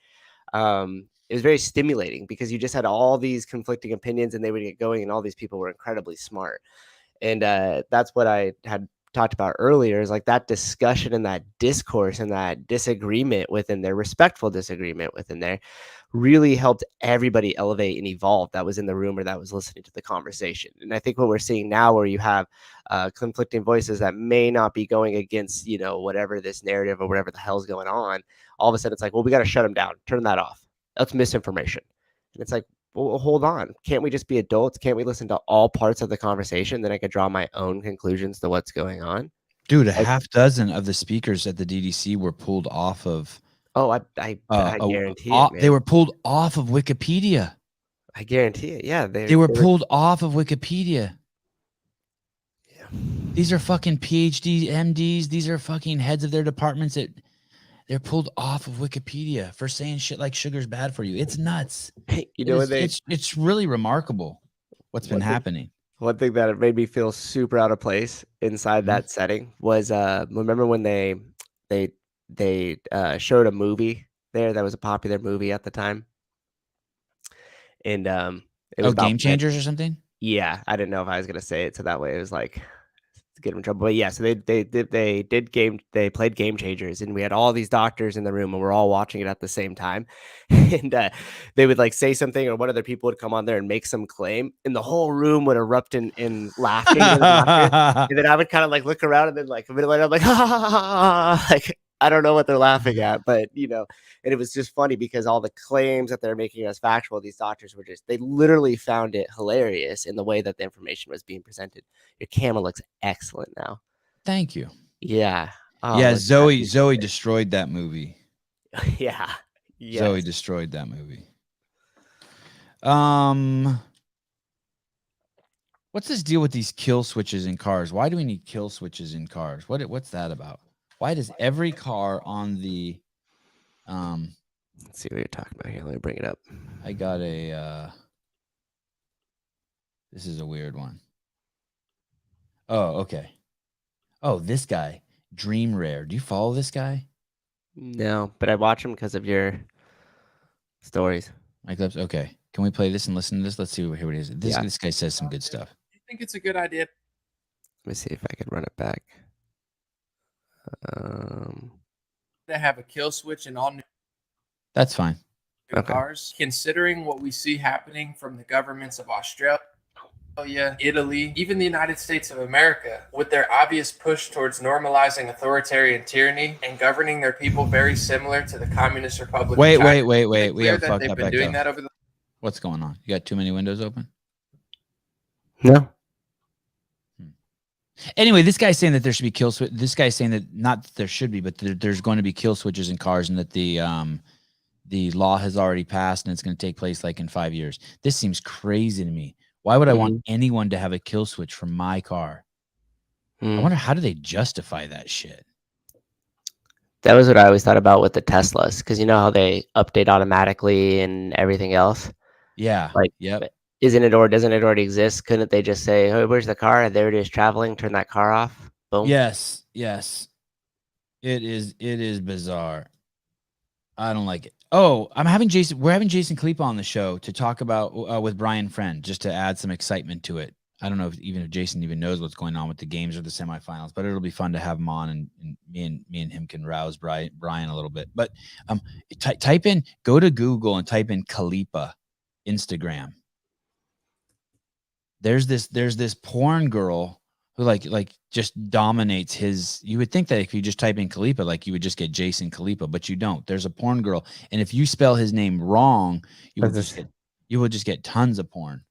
S2: stimulating because you just had all these conflicting opinions and they would get going and all these people were incredibly smart. And that's what I had talked about earlier is like that discussion and that discourse and that disagreement within there, respectful disagreement within there really helped everybody elevate and evolve that was in the room or that was listening to the conversation. And I think what we're seeing now where you have conflicting voices that may not be going against, whatever this narrative or whatever the hell's going on, all of a sudden it's like, well, we got to shut them down, turn that off. That's misinformation. And it's like, well, hold on. Can't we just be adults? Can't we listen to all parts of the conversation? Then I could draw my own conclusions to what's going on.
S1: Dude, half dozen of the speakers at the DDC were pulled off of.
S2: Oh, I guarantee it. Man.
S1: They were pulled off of Wikipedia.
S2: I guarantee it. Yeah.
S1: They were pulled off of Wikipedia.
S2: Yeah.
S1: These are fucking PhDs, MDs. These are fucking heads of their departments they're pulled off of Wikipedia for saying shit like sugar's bad for you. It's nuts.
S2: Hey,
S1: it's really remarkable what's been happening.
S2: One thing that made me feel super out of place inside that setting was remember when they showed a movie there that was a popular movie at the time, and It was about
S1: Game Changers or something?
S2: Yeah, I didn't know if I was gonna say it, so that way it was like to get him in trouble. But yeah, so they played Game Changers, and we had all these doctors in the room, and we're all watching it at the same time. And they would like say something, or one of their people would come on there and make some claim, and the whole room would erupt in laughing and laughter. And then I would kind of like look around, and then like a minute later, I'm like, ha ha ha ha, ha. Like I don't know what they're laughing at, but and it was just funny because all the claims that they're making as factual, these doctors were they literally found it hilarious in the way that the information was being presented. Your camera looks excellent now.
S1: Thank you.
S2: Yeah. Oh,
S1: yeah,
S2: look,
S1: Zoe destroyed that movie.
S2: Yeah. Yes.
S1: Zoe destroyed that movie. What's this deal with these kill switches in cars? Why do we need kill switches in cars? What's that about? Why does every car on the
S2: Let's see what you're talking about here. Let me bring it up.
S1: I got a this is a weird one. Oh, okay. Oh, this guy, Dream Rare. Do you follow this guy?
S2: No, but I watch him because of your stories.
S1: My clips. Okay. Can we play this and listen to this? Let's see what it is. This guy says some good stuff.
S4: I think it's a good idea
S2: Let me see if I can run it back.
S4: to have a kill switch in all new
S1: That's fine.
S4: cars, considering what we see happening from the governments of Australia, Italy, even the United States of America, with their obvious push towards normalizing authoritarian tyranny and governing their people very similar to the Communist Republic.
S1: Wait.
S4: of China.
S1: We have
S4: that
S1: fucked
S4: they've
S1: up
S4: been
S1: echo.
S4: doing that over the
S1: What's going on? You got too many windows open?
S2: No.
S1: Anyway, this guy's saying that there should be kill switch. This guy's saying that not that there should be, but there's going to be kill switches in cars, and that the law has already passed and it's going to take place like in 5 years. This seems crazy to me. Why would I want anyone to have a kill switch for my car? I wonder, how do they justify that shit?
S2: That was what I always thought about with the Teslas, because you know how they update automatically and everything else.
S1: Yeah.
S2: Like,
S1: yep.
S2: Doesn't it already exist? Couldn't they just say, "Oh, where's the car? There it is, traveling. Turn that car off." Boom.
S1: Yes. It is bizarre. I don't like it. Oh, we're having Jason Khalifa on the show to talk about with Brian Friend, just to add some excitement to it. I don't know if Jason even knows what's going on with the games or the semifinals, but it'll be fun to have him on, and me and him can rouse Brian a little bit. But go to Google and type in Khalifa Instagram. There's this porn girl who like just dominates his. You would think that if you just type in Khalifa, like you would just get Jason Khalifa, but you don't. There's a porn girl, and if you spell his name wrong, you will just get tons of porn.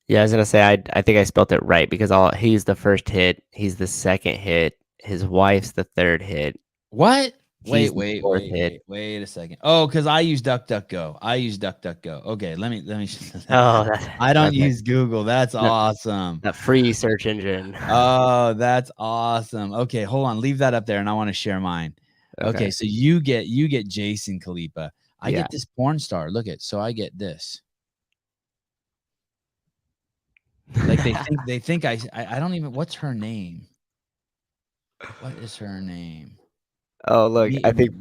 S2: Yeah, I was gonna say I think I spelled it right, because he's the first hit, he's the second hit, his wife's the third hit.
S1: What?
S2: He's
S1: Wait
S2: the fourth hit.
S1: a second. Oh, because I use DuckDuckGo. Okay, let me.
S2: Oh,
S1: I don't use Google. That's awesome.
S2: That free search engine.
S1: Oh, that's awesome. Okay, hold on. Leave that up there, and I want to share mine. Okay, so you get Jason Khalifa. I get this porn star. Look at, so I get this. Like they think I don't even. What's her name? What is her name?
S2: Oh, look, I think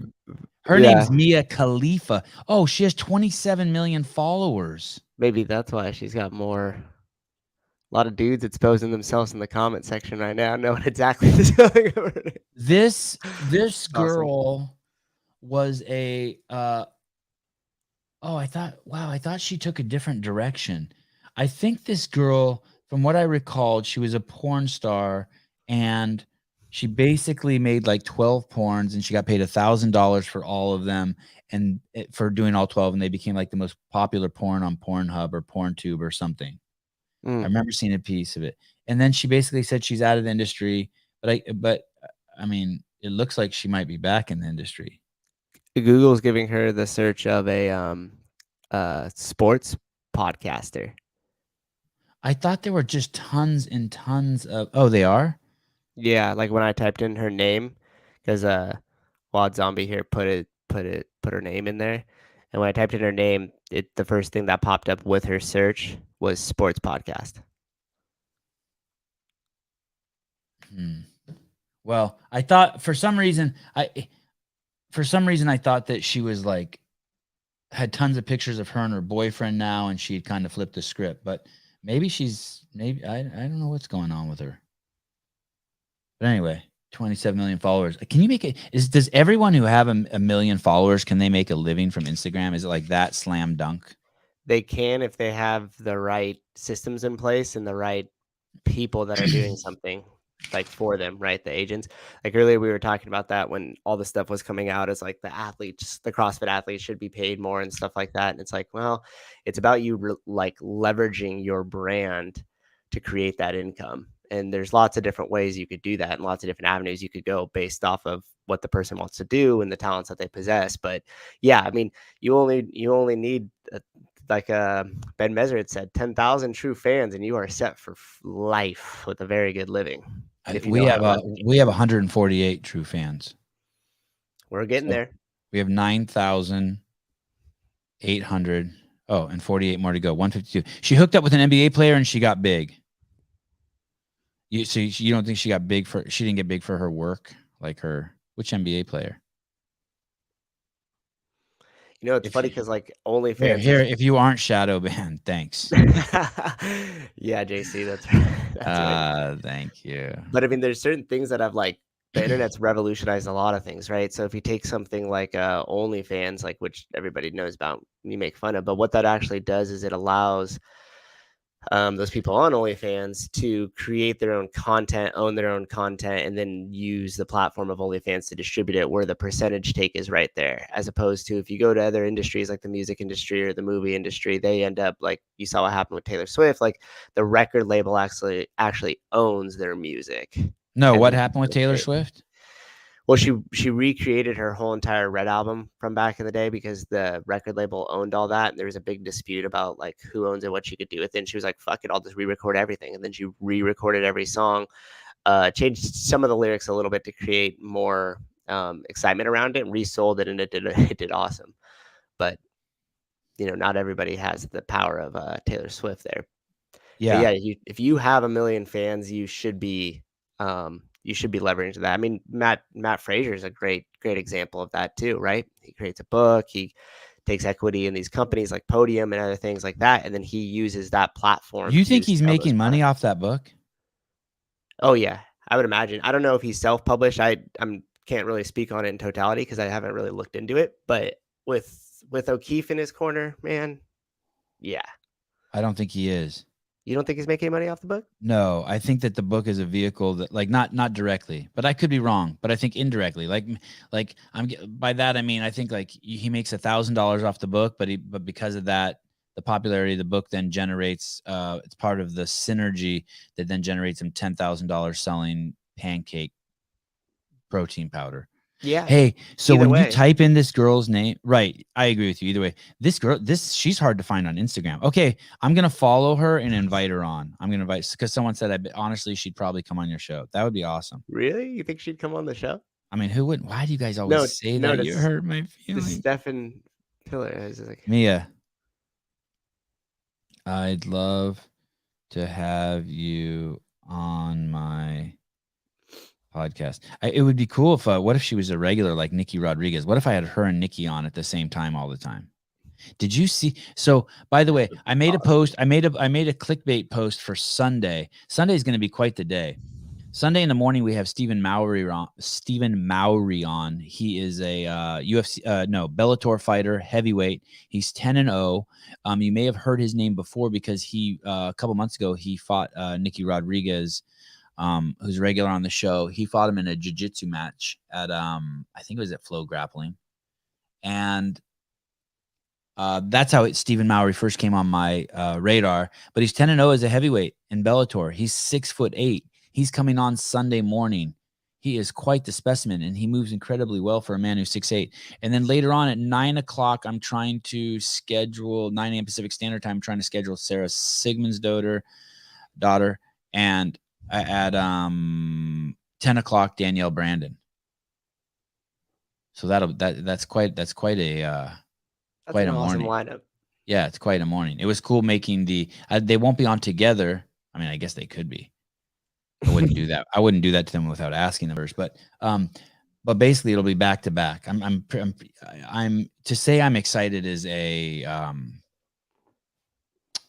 S1: her name's Mia Khalifa. Oh, she has 27 million followers.
S2: Maybe that's why she's got more. A lot of dudes exposing themselves in the comment section right now, knowing exactly what's going on.
S1: This girl was a I thought she took a different direction. I think this girl, from what I recalled, she was a porn star, and she basically made like 12 porns, and she got paid $1,000 for all of them, and for doing all 12, and they became like the most popular porn on Pornhub or PornTube or something. I remember seeing a piece of it, and then she basically said she's out of the industry, but I mean, it looks like she might be back in the industry.
S2: Google's giving her the search of a sports podcaster.
S1: I thought there were just tons and tons of. Oh, they are?
S2: Yeah, like when I typed in her name, because Wad Zombie here put her name in there, and when I typed in her name, the first thing that popped up with her search was sports podcast.
S1: Well, I thought for some reason I thought that she was like had tons of pictures of her and her boyfriend now, and she'd kind of flipped the script. But maybe I don't know what's going on with her. But anyway, 27 million followers. Can you make it? Does everyone who have a million followers, can they make a living from Instagram? Is it like that slam dunk?
S2: They can if they have the right systems in place and the right people that are doing something like for them, right? The agents. Like earlier, we were talking about that when all the stuff was coming out as like the athletes, the CrossFit athletes should be paid more and stuff like that. And it's like, well, it's about you like leveraging your brand to create that income. And there's lots of different ways you could do that and lots of different avenues you could go based off of what the person wants to do and the talents that they possess. But yeah, I mean, you only need like Ben Messer said, 10,000 true fans, and you are set for life with a very good living.
S1: We have 148 true fans.
S2: We're getting there.
S1: We have 9,800. Oh, and 48 more to go. 152. She hooked up with an NBA player and she got big. So you don't think she got big she didn't get big for her work? Like which NBA player?
S2: You know, it's funny because like OnlyFans.
S1: Here, if you aren't shadow banned, thanks.
S2: Yeah, JC, that's right. Right.
S1: Thank you.
S2: But I mean, there's certain things that have like the internet's revolutionized a lot of things, right? So if you take something like OnlyFans, like which everybody knows about, you make fun of, but what that actually does is it allows those people on OnlyFans to create their own content, own their own content, and then use the platform of OnlyFans to distribute it, where the percentage take is right there. As opposed to if you go to other industries like the music industry or the movie industry, they end up like you saw what happened with Taylor Swift. Like the record label actually owns their music.
S1: No, what happened with Taylor Swift?
S2: Well, she recreated her whole entire Red album from back in the day because the record label owned all that. And there was a big dispute about like who owns it, what she could do with it. And she was like, fuck it, I'll just re-record everything. And then she re-recorded every song, changed some of the lyrics a little bit to create more excitement around it, and resold it, and it did awesome. But you know, not everybody has the power of Taylor Swift there. Yeah. But yeah, if you have 1 million fans, you should be leveraging that. I mean, Matt Frazier is a great example of that too, right? He creates a book, he takes equity in these companies like Podium and other things like that, and then he uses that platform.
S1: You think he's making money off that book?
S2: Oh yeah, I would imagine. I don't know if he's self-published. I can't really speak on it in totality because I haven't really looked into it. But with O'Keefe in his corner, man, yeah.
S1: I don't think he is.
S2: You don't think he's making money off the book?
S1: No, I think that the book is a vehicle that, like, not directly, but I could be wrong. But I think indirectly, like I'm by that I mean I think like he makes $1,000 off the book, but because of that, the popularity of the book then generates it's part of the synergy that then generates him $10,000 selling pancake protein powder.
S2: Yeah.
S1: Hey, so when you type in this girl's name, right? I agree with you. Either way, this girl, she's hard to find on Instagram. Okay, I'm gonna follow her and invite her on. I'm gonna invite because someone said honestly she'd probably come on your show. That would be awesome.
S2: Really? You think she'd come on the show?
S1: I mean, who wouldn't? Why do you guys always say that? You hurt my feelings.
S2: Stefan Pillar is like
S1: Mia. I'd love to have you on my podcast. It would be cool if what if she was a regular like Nikki Rodriguez? What if I had her and Nikki on at the same time all the time? Did you see? So by the way, I made a post. I made a clickbait post for Sunday. Sunday is going to be quite the day. Sunday in the morning we have Stephen Mowry on. He is a Bellator fighter, heavyweight. He's 10-0. You may have heard his name before because he a couple months ago he fought Nikki Rodriguez. Who's regular on the show. He fought him in a jiu-jitsu match at I think it was at Flow Grappling. And that's how Stephen Mowry first came on my radar. But he's 10-0 as a heavyweight in Bellator. He's 6'8". He's coming on Sunday morning. He is quite the specimen, and he moves incredibly well for a man who's 6'8". And then later on at 9 o'clock, I'm trying to schedule 9 a.m. Pacific Standard Time. I'm trying to schedule Sarah Sigmund's daughter, and at 10 o'clock Danielle Brandon. So that's quite a quite a
S2: awesome
S1: morning
S2: lineup. Yeah,
S1: it's quite a morning. It was cool making they won't be on together. I mean, I guess they could be. I wouldn't do that. I wouldn't do that to them without asking them first. But But basically, it'll be back to back. I'm to say I'm excited is a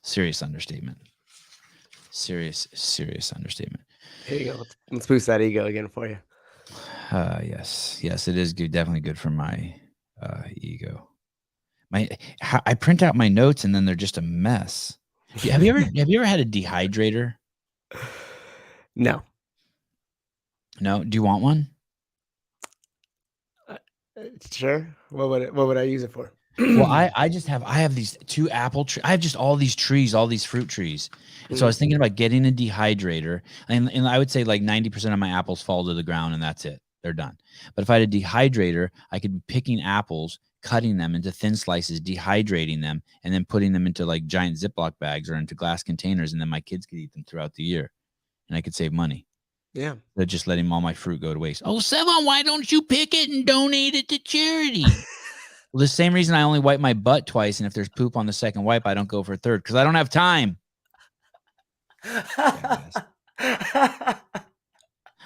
S1: serious understatement. Serious understatement.
S2: Here you go. Let's boost that ego again for you.
S1: Yes, it is good. Definitely good for my ego. I print out my notes and then they're just a mess. Have you ever had a dehydrator?
S2: No.
S1: No. Do you want one?
S2: Sure. What would I use it for?
S1: Well, I have these 2 apple trees. I have just all these trees, all these fruit trees. And so I was thinking about getting a dehydrator, and I would say like 90% of my apples fall to the ground and that's it. They're done. But if I had a dehydrator, I could be picking apples, cutting them into thin slices, dehydrating them, and then putting them into like giant Ziploc bags or into glass containers, and then my kids could eat them throughout the year, and I could save money.
S2: Yeah.
S1: They're just letting all my fruit go to waste. Oh, Sevan, why don't you pick it and donate it to charity? Well, the same reason I only wipe my butt twice, and if there's poop on the second wipe, I don't go for a third because I don't have time.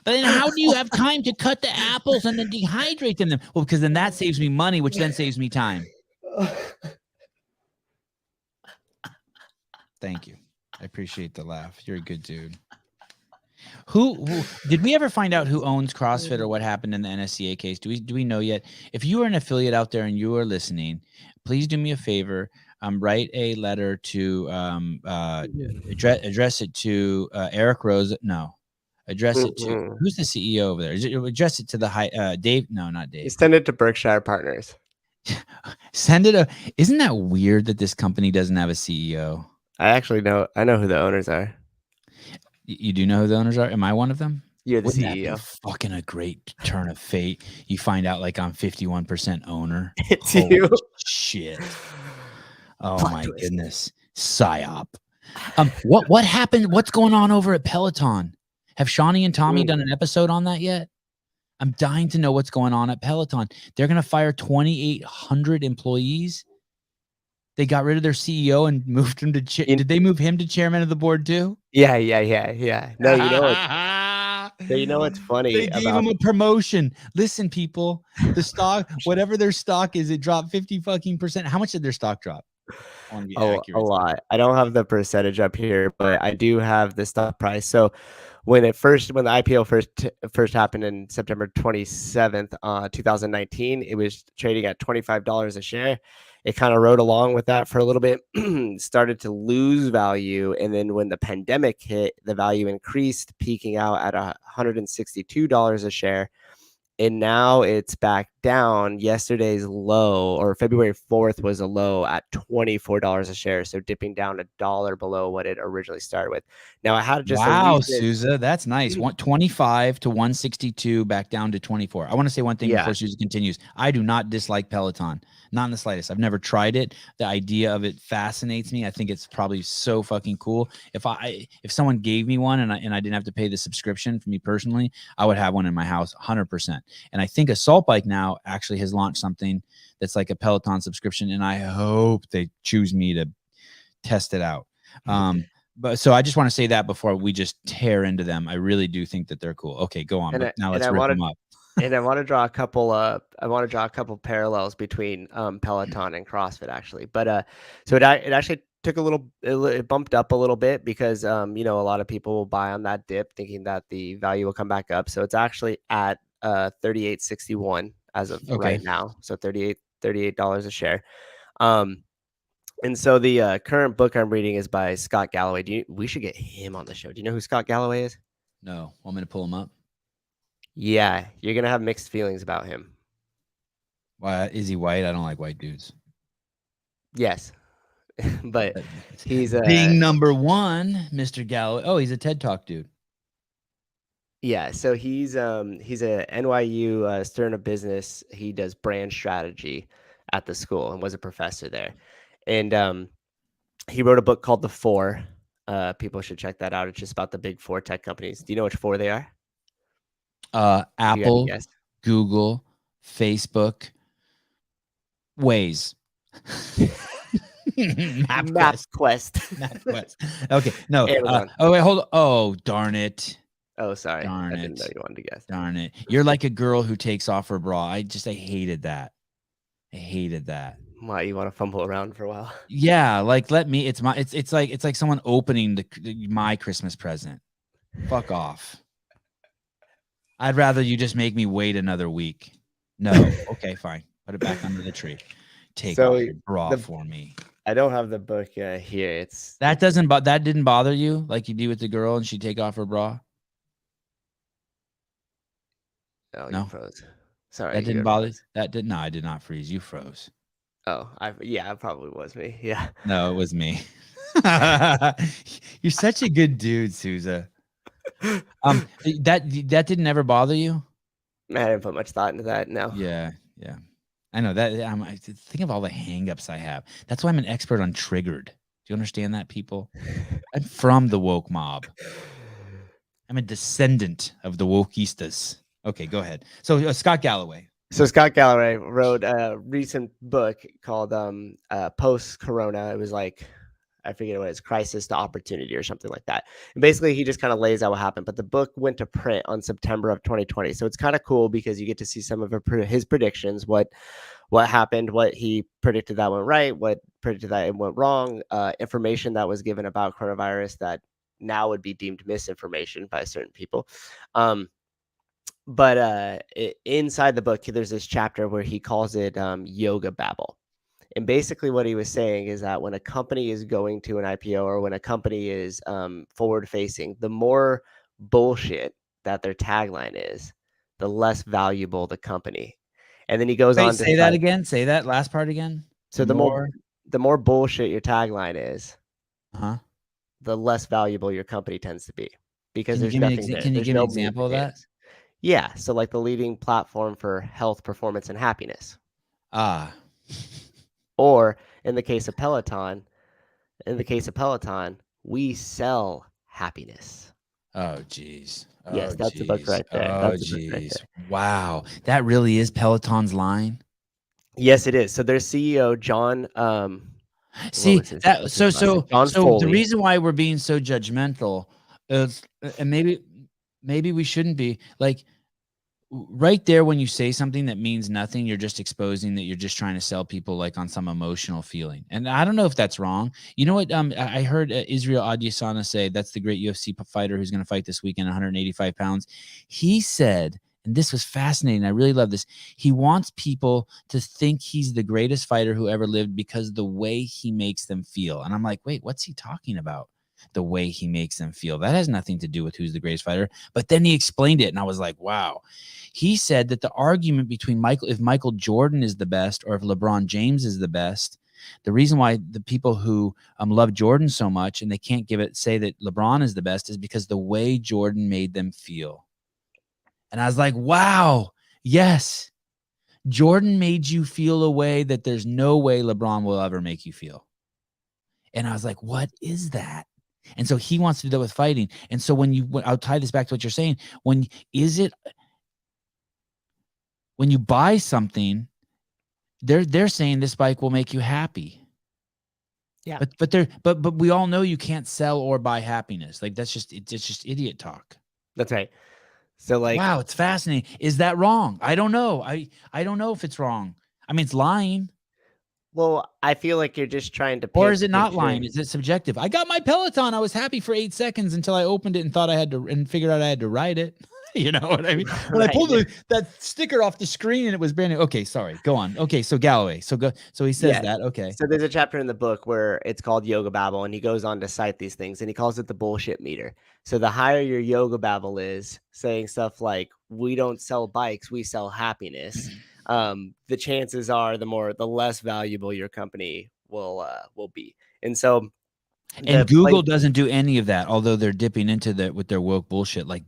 S1: But then how do you have time to cut the apples and then dehydrate them? Well, because then that saves me money, which then saves me time. Thank you. I appreciate the laugh. You're a good dude. Who did we ever find out who owns CrossFit or what happened in the NSCA case? Do we know yet? If you are an affiliate out there and you are listening, please do me a favor. Write a letter to address it to Eric Rose. No, address it to who's the CEO over there? Address it to the Dave. No, not Dave.
S2: Send it to Berkshire Partners.
S1: Send it. Isn't that weird that this company doesn't have a CEO?
S2: I know who the owners are.
S1: You do know who the owners are? Am I one of them?
S2: You're the
S1: Wouldn't
S2: CEO.
S1: that be fucking a great turn of fate. You find out like I'm 51% owner.
S2: It's
S1: Holy
S2: you.
S1: shit. Oh
S2: Plot
S1: my
S2: twist.
S1: goodness. PSYOP. What happened? What's going on over at Peloton? Have Shawnee and Tommy done an episode on that yet? I'm dying to know what's going on at Peloton. They're going to fire 2,800 employees. They got rid of their CEO and moved him to did they move him to chairman of the board too?
S2: Yeah. No, you know what's funny?
S1: They gave him a promotion. Listen, people, the stock, whatever their stock is, it dropped 50%. How much did their stock drop? I want to be accurate.
S2: A lot. I don't have the percentage up here, but I do have the stock price. So when the IPO first happened in September 27th, 2019, it was trading at $25 a share. It kind of rode along with that for a little bit, started to lose value. And then when the pandemic hit, the value increased, peaking out at $162 a share. And now it's back down. Yesterday's low, or February 4th, was a low at $24 a share. So dipping down $1 below what it originally started with. Now I had just
S1: Souza, that's nice. 125 to 162, back down to 24. I want to say one thing before Souza continues. I do not dislike Peloton, not in the slightest. I've never tried it. The idea of it fascinates me. I think it's probably so fucking cool. If someone gave me one and I didn't have to pay the subscription for me personally, I would have one in my house 100%. And I think Assault Bike now actually has launched something that's like a Peloton subscription, and I hope they choose me to test it out. But so I just want to say that before we just tear into them. I really do think that they're cool. Okay, go on. Now let's rip them up.
S2: And I want to draw a couple parallels between Peloton and CrossFit actually. But so it actually took it bumped up a little bit because a lot of people will buy on that dip thinking that the value will come back up. So it's actually at $38.61 as of right now. So $38 a share. And so the current book I'm reading is by Scott Galloway. We should get him on the show. Do you know who Scott Galloway is?
S1: No. Want me to pull him up?
S2: Yeah, you're gonna have mixed feelings about him.
S1: Why is he white? I don't like white dudes.
S2: Yes, but he's
S1: being number one, Mr. Galloway. Oh, he's a TED Talk dude.
S2: Yeah, so he's a NYU Stern of Business. He does brand strategy at the school and was a professor there. And he wrote a book called The Four. People should check that out. It's just about the big 4 tech companies. Do you know which 4 they are?
S1: Apple, Google, Facebook, Waze.
S2: MapQuest.
S1: Okay, no. Oh wait, hold on. Oh darn it.
S2: Oh, sorry.
S1: Darn
S2: I didn't know
S1: it.
S2: you wanted to guess.
S1: Darn it. You're like a girl who takes off her bra. I hated that. I hated that.
S2: Why you want to fumble around for a while?
S1: Yeah, like let me. It's like someone opening my Christmas present. Fuck off. I'd rather you just make me wait another week. No, okay, fine. Put it back under the tree. Take
S2: So,
S1: off your bra
S2: the-
S1: for me.
S2: I don't have the book here. It's
S1: That didn't bother you like you do with the girl and she take off her bra.
S2: oh,
S1: No?
S2: you froze. Sorry,
S1: That
S2: you
S1: didn't
S2: were
S1: bother.
S2: froze.
S1: That did. No, I did not freeze. You froze.
S2: Oh, it probably was me. Yeah.
S1: No, it was me. You're such a good dude, Souza. That didn't ever bother you?
S2: I didn't put much thought into that. No.
S1: Yeah. I know that. I think of all the hangups I have. That's why I'm an expert on triggered. Do you understand that, people? I'm from the woke mob. I'm a descendant of the wokeistas. Okay, go ahead. So Scott Galloway.
S2: So Scott Galloway wrote a recent book called Post Corona. It was like, I forget what it's, Crisis to Opportunity or something like that. And basically he just kind of lays out what happened. But the book went to print on September of 2020. So it's kind of cool because you get to see some of his predictions, what happened, what he predicted that went right, what predicted that it went wrong, information that was given about coronavirus that now would be deemed misinformation by certain people. But inside the book, there's this chapter where he calls it yoga babble. And basically what he was saying is that when a company is going to an IPO or when a company is forward facing, the more bullshit that their tagline is, the less valuable the company. And then he goes on to
S1: say that again. Say that last part again.
S2: So the more bullshit your tagline is, the less valuable your company tends to be, because there's nothing there.
S1: Can you give an example of that?
S2: Yeah. So like the leading platform for health, performance, and happiness. Or in the case of Peloton, we sell happiness.
S1: Oh, geez.
S2: Yes, that's the book right there.
S1: Oh, geez. Wow. That really is Peloton's line?
S2: Yes, it is. So their CEO, John,
S1: see that so
S2: Foley.
S1: The reason why we're being so judgmental is, and maybe we shouldn't be, like, right there when you say something that means nothing, you're just exposing that you're just trying to sell people like on some emotional feeling. And I don't know if that's wrong. You know what? I heard Israel Adesanya say, that's the great UFC fighter who's going to fight this weekend, 185 pounds. He said, and this was fascinating, I really love this, he wants people to think he's the greatest fighter who ever lived because the way he makes them feel. And I'm like, wait, what's he talking about? The way he makes them feel. That has nothing to do with who's the greatest fighter. But then he explained it, and I was like, wow. He said that the argument between if Michael Jordan is the best or if LeBron James is the best, the reason why the people who love Jordan so much and they can't say that LeBron is the best is because the way Jordan made them feel. And I was like, wow, yes. Jordan made you feel a way that there's no way LeBron will ever make you feel. And I was like, what is that? And so he wants to do that with fighting. And so I'll tie this back to what you're saying. When you buy something, they're saying this bike will make you happy.
S2: Yeah.
S1: But we all know you can't sell or buy happiness. Like it's just idiot talk.
S2: That's right. So like,
S1: wow, it's fascinating. Is that wrong? I don't know. I don't know if it's wrong. I mean, it's lying.
S2: Well, I feel like you're just trying to.
S1: Or is it not lying? Is it subjective? I got my Peloton. I was happy for 8 seconds until I opened it and thought and figured out I had to ride it. You know what I mean? When I pulled that sticker off the screen and it was brand new. Okay, sorry. Go on. Okay, so Galloway. So he says that. Okay.
S2: So there's a chapter in the book where it's called Yoga Babble, and he goes on to cite these things, and he calls it the bullshit meter. So the higher your Yoga Babble is, saying stuff like, we don't sell bikes, we sell happiness. The chances are the less valuable your company will be. And so
S1: Google doesn't do any of that, although they're dipping into that with their woke bullshit. Like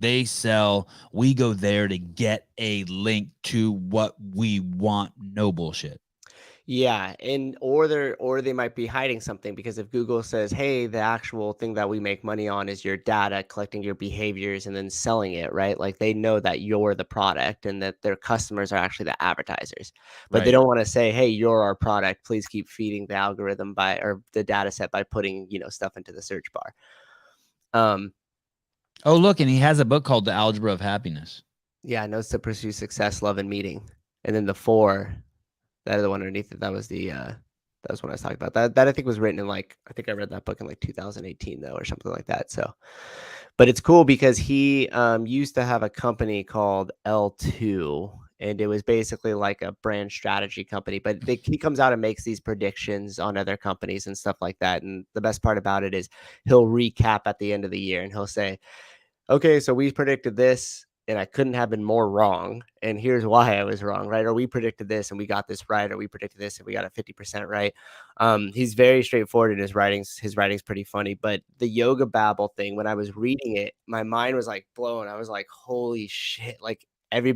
S1: we go there to get a link to what we want. No bullshit.
S2: Yeah, and or they might be hiding something, because if Google says, hey, the actual thing that we make money on is your data, collecting your behaviors and then selling it, right? Like they know that you're the product and that their customers are actually the advertisers. But they don't want to say, hey, you're our product, please keep feeding the algorithm or the data set by putting, stuff into the search bar.
S1: Oh, look, and he has a book called The Algebra of Happiness.
S2: Yeah, Notes to Pursue Success, Love, and Meeting. And then the 4, that other one underneath it, that was what I was talking about. That I think was written in I think I read that book in 2018 though, or something like that. So, but it's cool because he used to have a company called L2, and it was basically like a brand strategy company. But he comes out and makes these predictions on other companies and stuff like that. And the best part about it is he'll recap at the end of the year and he'll say, okay, so we predicted this and I couldn't have been more wrong. And here's why I was wrong, right? Or we predicted this and we got this right, or we predicted this and we got it 50% right. He's very straightforward in his writings. His writing's pretty funny. But the Yoga Babble thing, when I was reading it, my mind was like blown. I was like, holy shit. Like every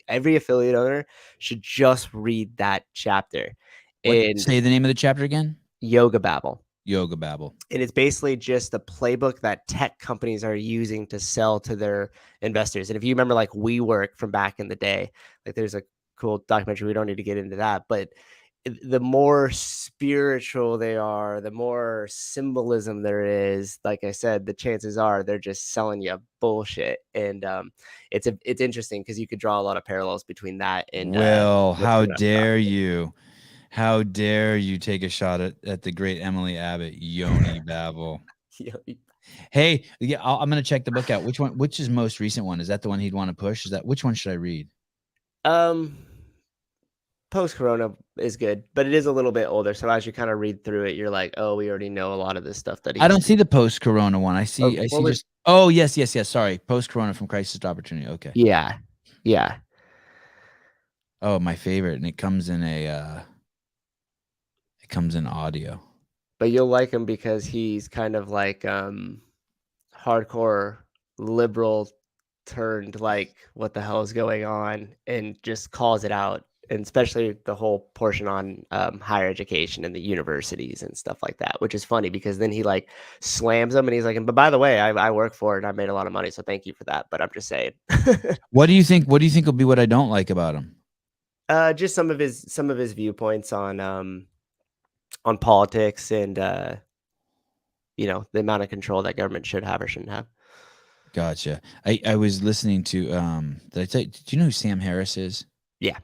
S2: affiliate owner should just read that chapter. And
S1: Say the name of the chapter again.
S2: Yoga Babble.
S1: Yoga Babble.
S2: And it's basically just a playbook that tech companies are using to sell to their investors. And if you remember WeWork from back in the day, there's a cool documentary. We don't need to get into that, but the more spiritual they are, the more symbolism there is. Like I said, the chances are they're just selling you bullshit. And it's interesting because you could draw a lot of parallels between that and
S1: Will, how dare you? How dare you take a shot at the great Emily Abbott, Yoni Babble? Hey, yeah, I'm going to check the book out. Which is most recent one? Is that the one he'd want to push? Which one should I read?
S2: Post-Corona is good, but it is a little bit older. So as you kind of read through it, you're like, oh, we already know a lot of this stuff that
S1: I don't see the post-Corona one. I see oh, yes. Sorry. Post-Corona from Crisis to Opportunity. Okay.
S2: Yeah. Yeah.
S1: Oh, my favorite. And it comes in audio.
S2: But you'll like him because he's kind of hardcore liberal turned what the hell is going on, and just calls it out. And especially the whole portion on higher education and the universities and stuff like that, which is funny because then he slams them and he's like, but by the way, I work for it and I made a lot of money, so thank you for that. But I'm just saying.
S1: What do you think will be what I don't like about him?
S2: Just some of his viewpoints on politics and the amount of control that government should have or shouldn't have.
S1: Gotcha. I was listening to do you know who Sam Harris is?
S2: Yeah.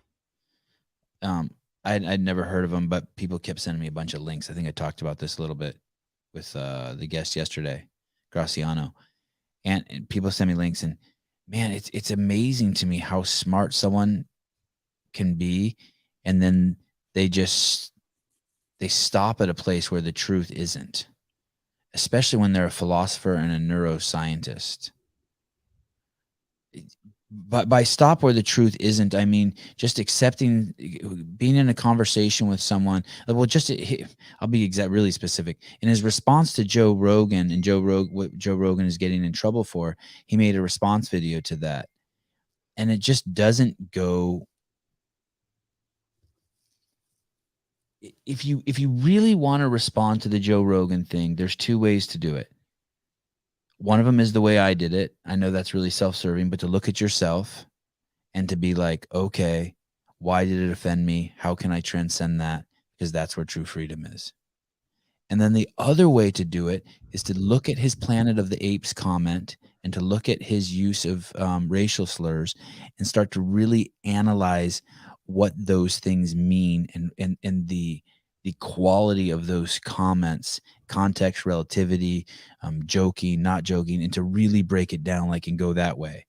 S1: I'd never heard of him, but people kept sending me a bunch of links. I think I talked about this a little bit with the guest yesterday, Graciano, and people send me links, and man, it's amazing to me how smart someone can be, and then they stop at a place where the truth isn't, especially when they're a philosopher and a neuroscientist. But by stop where the truth isn't, I mean just accepting, being in a conversation with someone. Well, I'll be really specific. In his response to Joe Rogan and what Joe Rogan is getting in trouble for, he made a response video to that, and it just doesn't go. If you really want to respond to the Joe Rogan thing, there's 2 ways to do it. One of them is the way I did it. I know that's really self-serving, but to look at yourself and to be like, okay, why did it offend me? How can I transcend that? Because that's where true freedom is. And then the other way to do it is to look at his Planet of the Apes comment and to look at his use of racial slurs and start to really analyze what those things mean and the quality of those comments, context, relativity, joking, not joking, and to really break it down and go that way.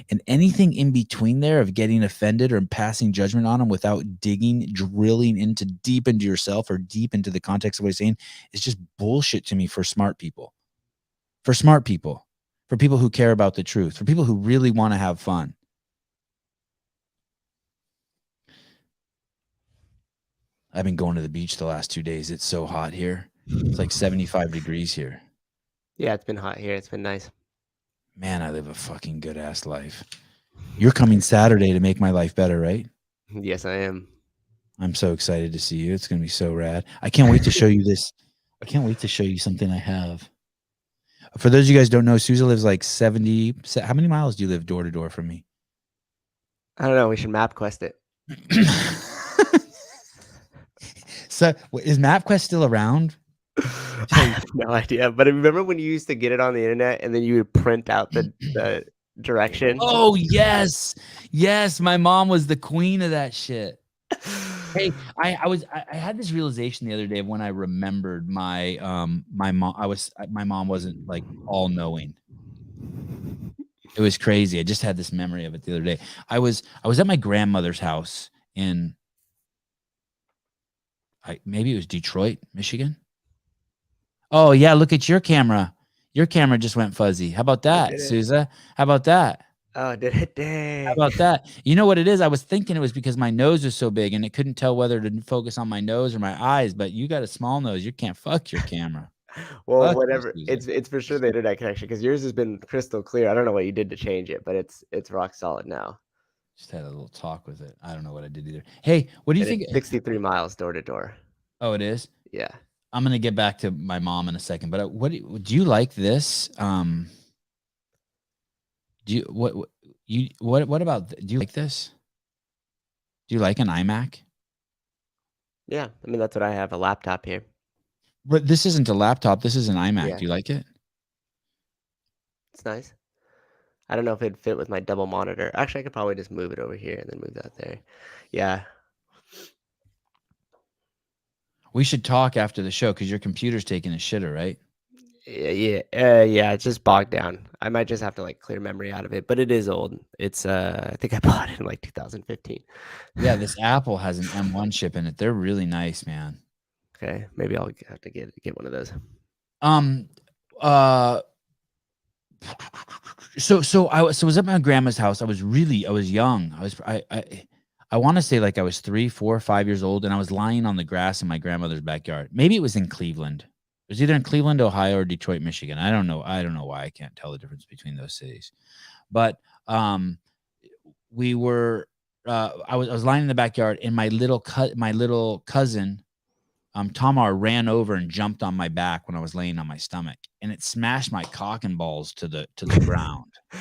S1: And anything in between there of getting offended or passing judgment on them without drilling deep into yourself or deep into the context of what he's saying is just bullshit to me for smart people. For smart people. For people who care about the truth. For people who really want to have fun. I've been going to the beach the last 2 days. It's so hot here. It's 75 degrees here.
S2: Yeah, it's been hot here. It's been nice.
S1: Man, I live a fucking good ass life. You're coming Saturday to make my life better, right?
S2: Yes, I am.
S1: I'm so excited to see you. It's going to be so rad. I can't wait to show you this. I can't wait to show you something I have. For those of you guys who don't know, Sousa lives 70. How many miles do you live door to door from me?
S2: I don't know. We should MapQuest it.
S1: So is MapQuest still around?
S2: I have no idea. But remember when you used to get it on the internet and then you would print out the directions?
S1: Oh, yes. Yes, my mom was the queen of that shit. Hey, I had this realization the other day when I remembered my mom wasn't like all knowing. It was crazy. I just had this memory of it the other day. I was at my grandmother's house in maybe it was Detroit, Michigan. Oh yeah, look at your camera. Your camera just went fuzzy. How about that,
S2: did it?
S1: Souza? How about that?
S2: Oh, did it?
S1: How
S2: Dang.
S1: about that? You know what it is? I was thinking it was because my nose was so big and it couldn't tell whether to focus on my nose or my eyes, but you got a small nose. You can't fuck your camera.
S2: Well,
S1: Fuck you,
S2: whatever.
S1: Souza.
S2: It's for sure the internet connection because yours has been crystal clear. I don't know what you did to change it, but it's rock solid now.
S1: Just had a little talk with it. I don't know what I did either. Hey, what do you
S2: And
S1: think?
S2: it's 63 miles door to door.
S1: Oh, it is?
S2: Yeah.
S1: I'm gonna get back to my mom in a second, but what do you like this? Do you what about do you like this? Do you like an iMac?
S2: Yeah. I mean, that's what I have, a laptop here.
S1: But this isn't a laptop. This is an iMac.
S2: Yeah.
S1: Do you like it?
S2: It's nice. I don't know if it'd fit with my double monitor. Actually, I could probably just move it over here and then move that there. Yeah.
S1: We should talk after the show because your computer's taking a shitter, right?
S2: Yeah, it's just bogged down. I might just have to like clear memory out of it, but it is old. It's I think I bought it in like 2015.
S1: Yeah, this Apple has an M1 chip in it. They're really nice, man.
S2: Okay, maybe I'll have to get one of those.
S1: So I was at my grandma's house. I was young. I want to say like I was 3, 4, 5 years old, and I was lying on the grass in my grandmother's backyard. Maybe it was in Cleveland. It was either in Cleveland, Ohio, or Detroit, Michigan. I don't know why I can't tell the difference between those cities. But we were I was lying in the backyard, and my little cousin Tamar ran over and jumped on my back when I was laying on my stomach, and it smashed my cock and balls to the ground.
S2: I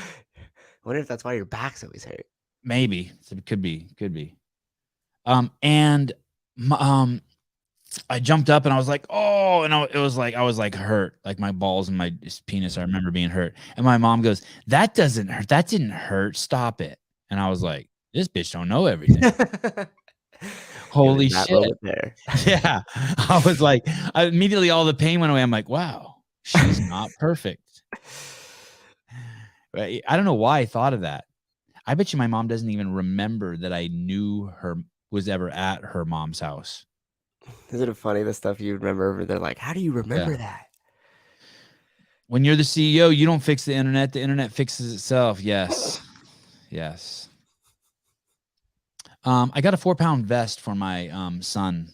S2: wonder if that's why your back's always hurt.
S1: Maybe it could be. And I jumped up and I was like, oh, and it was like I was like hurt, like my balls and my penis. I remember being hurt, and my mom goes, "That doesn't hurt. That didn't hurt. Stop it." And I was like, "This bitch don't know everything." Holy shit!
S2: There.
S1: Yeah, I was like, immediately all the pain went away. I'm like, wow, she's not perfect. I don't know why I thought of that. I bet you my mom doesn't even remember that I knew her was ever at her mom's house.
S2: Isn't it funny the stuff you remember? They're like, how do you remember that?
S1: When you're the CEO, you don't fix the internet. The internet fixes itself. Yes. Yes. I got a 4-pound vest for my son.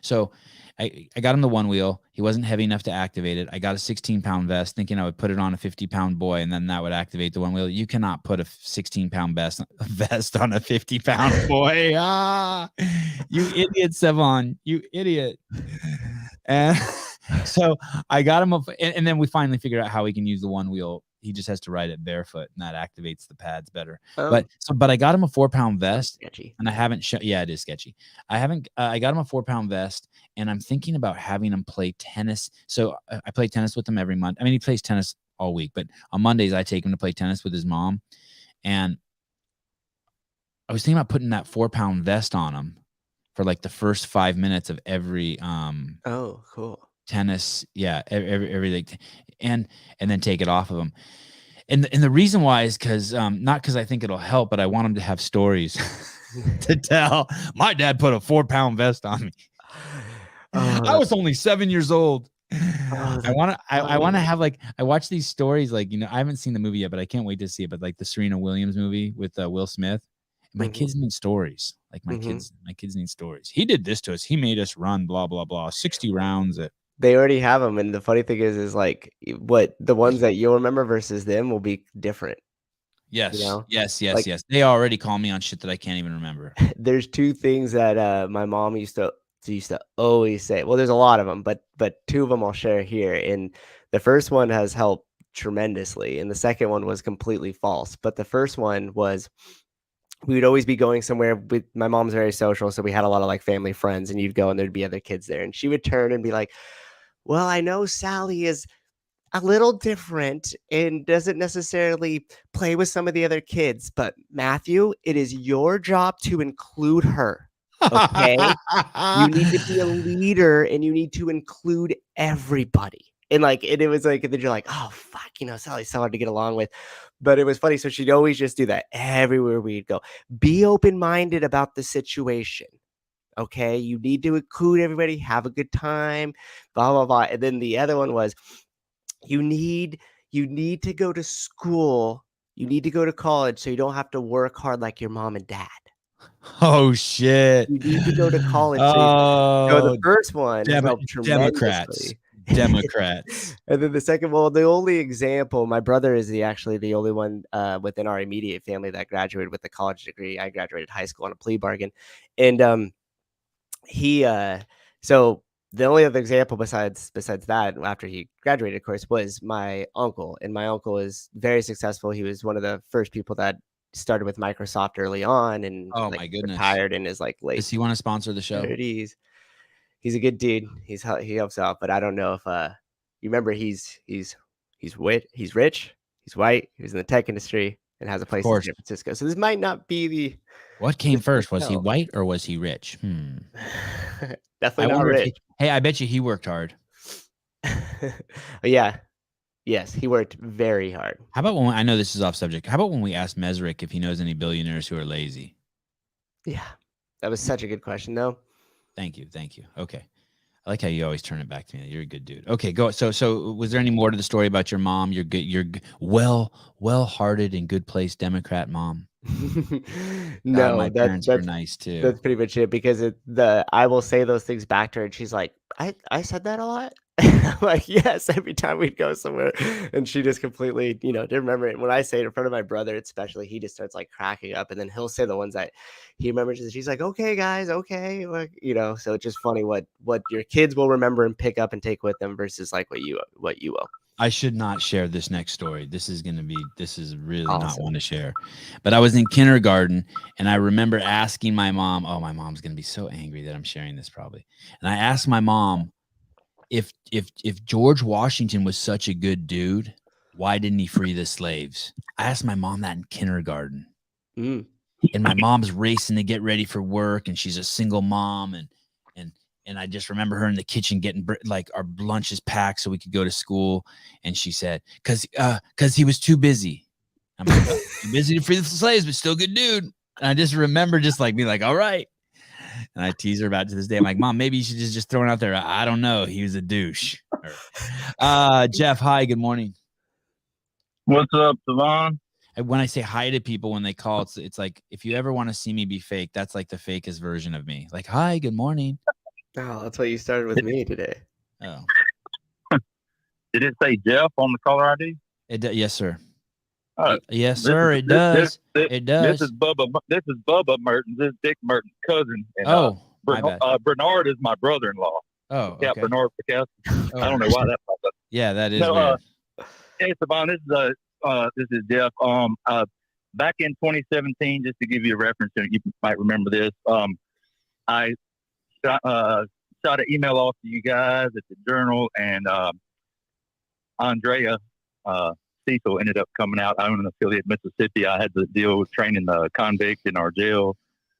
S1: So I got him the one wheel. He wasn't heavy enough to activate it. I got a 16-pound vest thinking I would put it on a 50-pound boy and then that would activate the one wheel. You cannot put a 16-pound vest on a 50-pound boy. You idiot, Sevon. You idiot. And so I got him and then we finally figured out how he can use the one wheel. He just has to ride it barefoot, and that activates the pads better. But I got him a 4-pound vest,
S2: sketchy.
S1: And I haven't. Yeah, it is sketchy. I got him a 4-pound vest, and I'm thinking about having him play tennis. So I play tennis with him every month. I mean, he plays tennis all week, but on Mondays I take him to play tennis with his mom, and I was thinking about putting that 4-pound vest on him for like the first 5 minutes of every.
S2: Oh, cool.
S1: Tennis, yeah, everything, and then take it off of him. And the reason why is because not because I think it'll help, but I want him to have stories to tell. My dad put a 4-pound vest on me. I was only 7 years old. I want to have like, I watch these stories, like, I haven't seen the movie yet, but I can't wait to see it. But like the Serena Williams movie with Will Smith. My kids need stories. Like my kids need stories. He did this to us. He made us run blah blah blah 60 rounds at.
S2: They already have them, and the funny thing is like what the ones that you'll remember versus them will be different.
S1: Yes, yes. They already call me on shit that I can't even remember.
S2: There's 2 things that my mom used to always say. Well, there's a lot of them, but 2 of them I'll share here. And the first one has helped tremendously, and the second one was completely false. But the first one was we would always be going somewhere with my mom's very social. So we had a lot of like family friends, and you'd go and there'd be other kids there. And she would turn and be like, well, I know Sally is a little different and doesn't necessarily play with some of the other kids, but Matthew, it is your job to include her. Okay. You need to be a leader and you need to include everybody. And like, and it was like, and then you're like, oh, fuck, Sally's so hard to get along with. But it was funny. So she'd always just do that everywhere we'd go. Be open-minded about the situation. Okay. You need to include everybody, have a good time, blah, blah, blah. And then the other one was, you need to go to school. You need to go to college so you don't have to work hard like your mom and dad.
S1: Oh shit!
S2: You need to go to college. So the first one has helped tremendously.
S1: Democrats.
S2: And then the second one, the only example, my brother is actually the only one within our immediate family that graduated with a college degree. I graduated high school on a plea bargain, and he so the only other example besides that after he graduated, of course, was my uncle. And my uncle is very successful. He was one of the first people that started with Microsoft early on, and
S1: my goodness,
S2: retired in his like late.
S1: Does he want to sponsor the show?
S2: 30s. He's a good dude. He helps out, but I don't know if you remember he's rich, he's white, he was in the tech industry and has a place in San Francisco. So this might not be the.
S1: What came first? Was he white or was he rich?
S2: Definitely not rich.
S1: Hey, I bet you he worked hard.
S2: Yeah. Yes, he worked very hard.
S1: How about I know this is off subject. How about when we ask Mesrick if he knows any billionaires who are lazy?
S2: Yeah, that was such a good question, though.
S1: Thank you. Okay. I like how you always turn it back to me. You're a good dude. Okay, go. So was there any more to the story about your mom? You're well-hearted and good place Democrat mom.
S2: No,
S1: my parents were nice too.
S2: That's pretty much it, because I will say those things back to her and she's like, I said that a lot. I'm like, yes, every time we'd go somewhere, and she just completely, didn't remember it. When I say it in front of my brother, especially, he just starts like cracking up, and then he'll say the ones that he remembers. And she's like, okay, guys, okay, like, so it's just funny what your kids will remember and pick up and take with them versus like what you will.
S1: I should not share this next story. This is really
S2: awesome.
S1: Not one to share. But I was in kindergarten and I remember asking my mom, my mom's going to be so angry that I'm sharing this probably. And I asked my mom, if George Washington was such a good dude, why didn't he free the slaves? I asked my mom that in kindergarten. And my mom's racing to get ready for work, and she's a single mom, and I just remember her in the kitchen getting like our lunches packed so we could go to school. And she said, because he was too busy. I'm like, too busy to free the slaves, but still good dude. And I just remember just like being like, all right. And I tease her about it to this day. I'm like, Mom, maybe you should just throw it out there. I don't know. He was a douche. Jeff, hi, good morning.
S5: What's up, Devon?
S1: When I say hi to people when they call, it's like, if you ever want to see me be fake, that's like the fakest version of me. Like, hi, good morning.
S2: Oh, that's what you started with me today.
S1: Oh.
S5: Did it say Jeff on the caller ID?
S1: Yes, sir. Yes, sir. It does. It does.
S5: This is Bubba Mertens. This is Dick Mertens' cousin. And, Bernard is my brother-in-law.
S1: Oh, okay.
S5: Yeah, Bernard Picasso. I don't know why that popped up.
S1: Yeah, that is weird.
S5: Hey, Savon, this is Jeff. Back in 2017, just to give you a reference, and you might remember this. I shot an email off to you guys at the Journal, and Andrea Cecil ended up coming out. I own an affiliate in Mississippi. I had to deal with training the convict in our jail.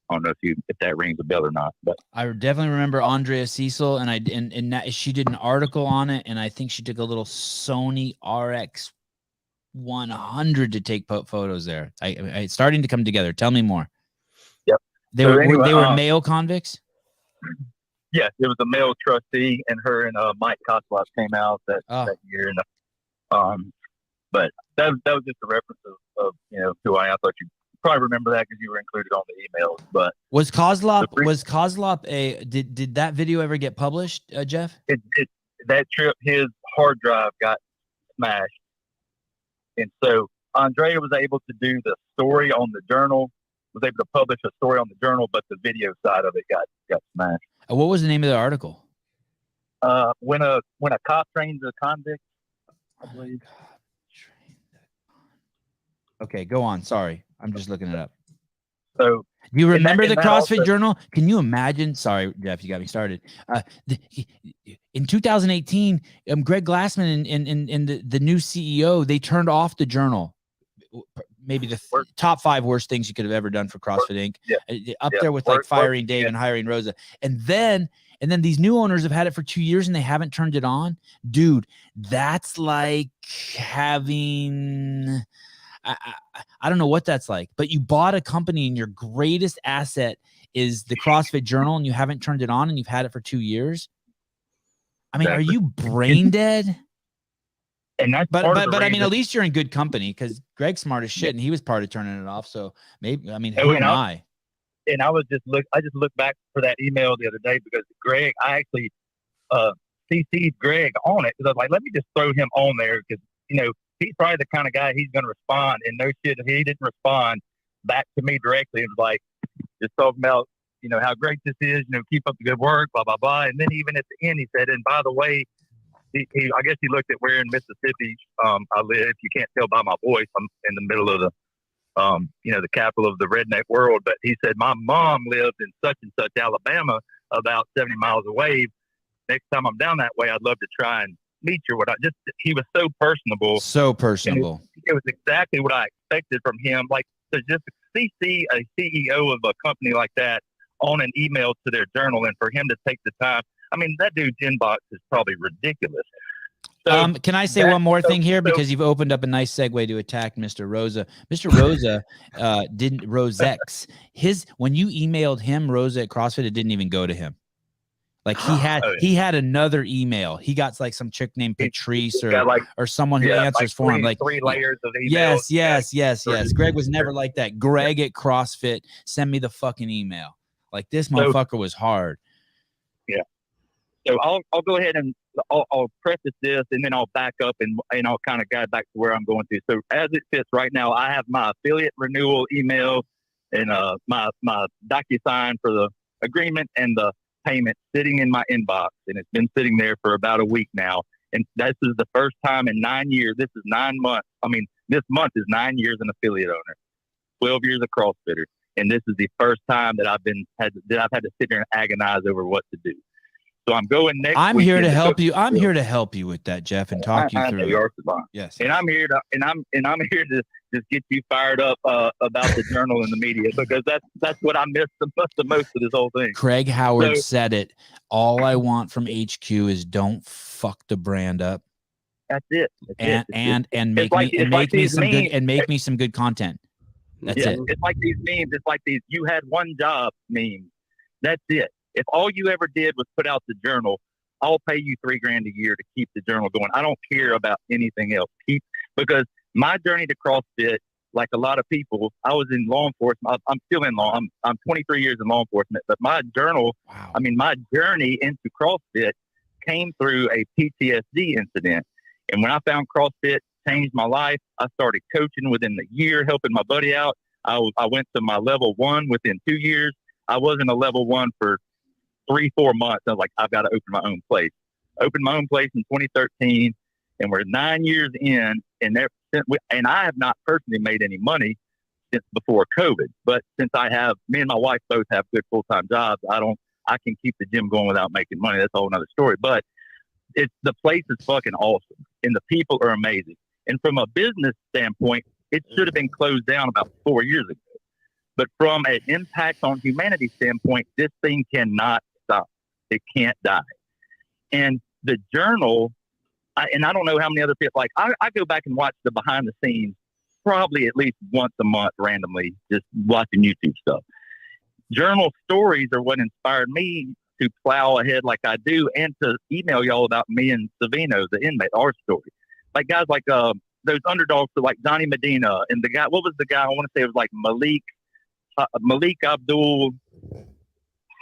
S5: I don't know if that rings a bell or not, but
S1: I definitely remember Andrea Cecil, and she did an article on it, and I think she took a little Sony RX 100 to take photos there. It's starting to come together. Tell me more.
S5: Yep.
S1: They were male convicts.
S5: Yes, it was a male trustee, and her and Mike Koslov came out that year. And but that was just a reference of who I am. I thought you probably remember that because you were included on the emails. But
S1: was Koslov did that video ever get published, Jeff?
S5: That trip, his hard drive got smashed, and so Andrea was able to do the story on the Journal. Was able to publish a story on the Journal, but the video side of it got smashed.
S1: What was the name of the article?
S5: When a cop trains a convict, I believe.
S1: Okay, go on. Sorry, I'm just looking it up.
S5: So
S1: Do you remember
S5: and
S1: the
S5: that
S1: CrossFit
S5: also-
S1: Journal? Can you imagine? Sorry, Jeff, you got me started. In 2018, Greg Glassman and the new CEO, they turned off the journal. Maybe the top 5 worst things you could have ever done for CrossFit Inc. Up there with like firing Dave and hiring Rosa. And then these new owners have had it for 2 years and they haven't turned it on. Dude, that's like having, I don't know what that's like, but you bought a company and your greatest asset is the CrossFit Journal and you haven't turned it on and you've had it for 2 years. I mean, are you brain dead?
S5: And that's
S1: but
S5: I
S1: mean, at least you're in good company because Greg's smart as shit and he was part of turning it off. So maybe, I mean, who am I?
S5: And I just looked back for that email the other day because Greg, I actually CC'd Greg on it because I was like, let me just throw him on there because, he's probably the kind of guy he's going to respond. And no shit, he didn't respond back to me directly. It was like, just talking about, how great this is, keep up the good work, blah, blah, blah. And then even at the end, he said, and by the way, I guess he looked at where in Mississippi I live. You can't tell by my voice. I'm in the middle of the, the capital of the redneck world. But he said, my mom lived in such and such Alabama, about 70 miles away. Next time I'm down that way, I'd love to try and meet you. He was so personable.
S1: So personable.
S5: It was exactly what I expected from him. Like to just CC a CEO of a company like that on an email to their journal and for him to take the time. I mean, that dude's inbox is probably ridiculous. So
S1: can I say one more thing here because you've opened up a nice segue to attack Mr. Rosa. Mr. Rosa didn't Rosex when you emailed him Rosa at CrossFit, it didn't even go to him. Like he had another email. He got like some chick named Patrice or someone who answers for him. Like
S5: 3 layers of emails.
S1: Yes. Greg was never like that. Greg at CrossFit, send me the fucking email. Like this motherfucker was hard.
S5: Yeah. So I'll go ahead and I'll preface this and then I'll back up and I'll kind of guide back to where I'm going to. So as it fits right now, I have my affiliate renewal email and my DocuSign for the agreement and the payment sitting in my inbox, and it's been sitting there for about a week now. And this is the first time in 9 years. This is 9 months. I mean, this month is 9 years an affiliate owner, 12 years a CrossFitter, and this is the first time that I've had to sit there and agonize over what to do. So I'm going next.
S1: I'm here to help you. I'm here to help you with that, Jeff, and talk you through it. Yes.
S5: And I'm here to just get you fired up about the journal and the media because that's what I missed the most of this whole thing.
S1: Craig Howard said it. All I want from HQ is don't fuck the brand up.
S5: That's it.
S1: And make me some good content. That's it.
S5: It's like these memes. It's like these "you had one job" memes. That's it. If all you ever did was put out the journal, I'll pay you $3,000 a year to keep the journal going. I don't care about anything else. Because my journey to CrossFit, like a lot of people, I was in law enforcement. I'm still in law. I'm 23 years in law enforcement. But my journal, my journey into CrossFit came through a PTSD incident. And when I found CrossFit, changed my life. I started coaching within the year, helping my buddy out. I went to my level 1 within 2 years. I wasn't a level 1 for 3-4 months. I was like, I've got to open my own place. Opened my own place in 2013, and we're 9 years in, and I have not personally made any money since before COVID. But since me and my wife both have good full-time jobs, I can keep the gym going without making money. That's a whole nother story. But the place is fucking awesome, and the people are amazing. And from a business standpoint, it should have been closed down about 4 years ago. But from an impact on humanity standpoint, this thing cannot stop. It can't die. And the journal, I don't know how many other people, like I go back and watch the behind the scenes probably at least once a month randomly, just watching YouTube stuff. Journal stories are what inspired me to plow ahead like I do and to email y'all about me and Savino, the inmate, our story. Like guys like those underdogs like Johnny Medina and the guy, what was the guy? I want to say it was like Malik Abdul.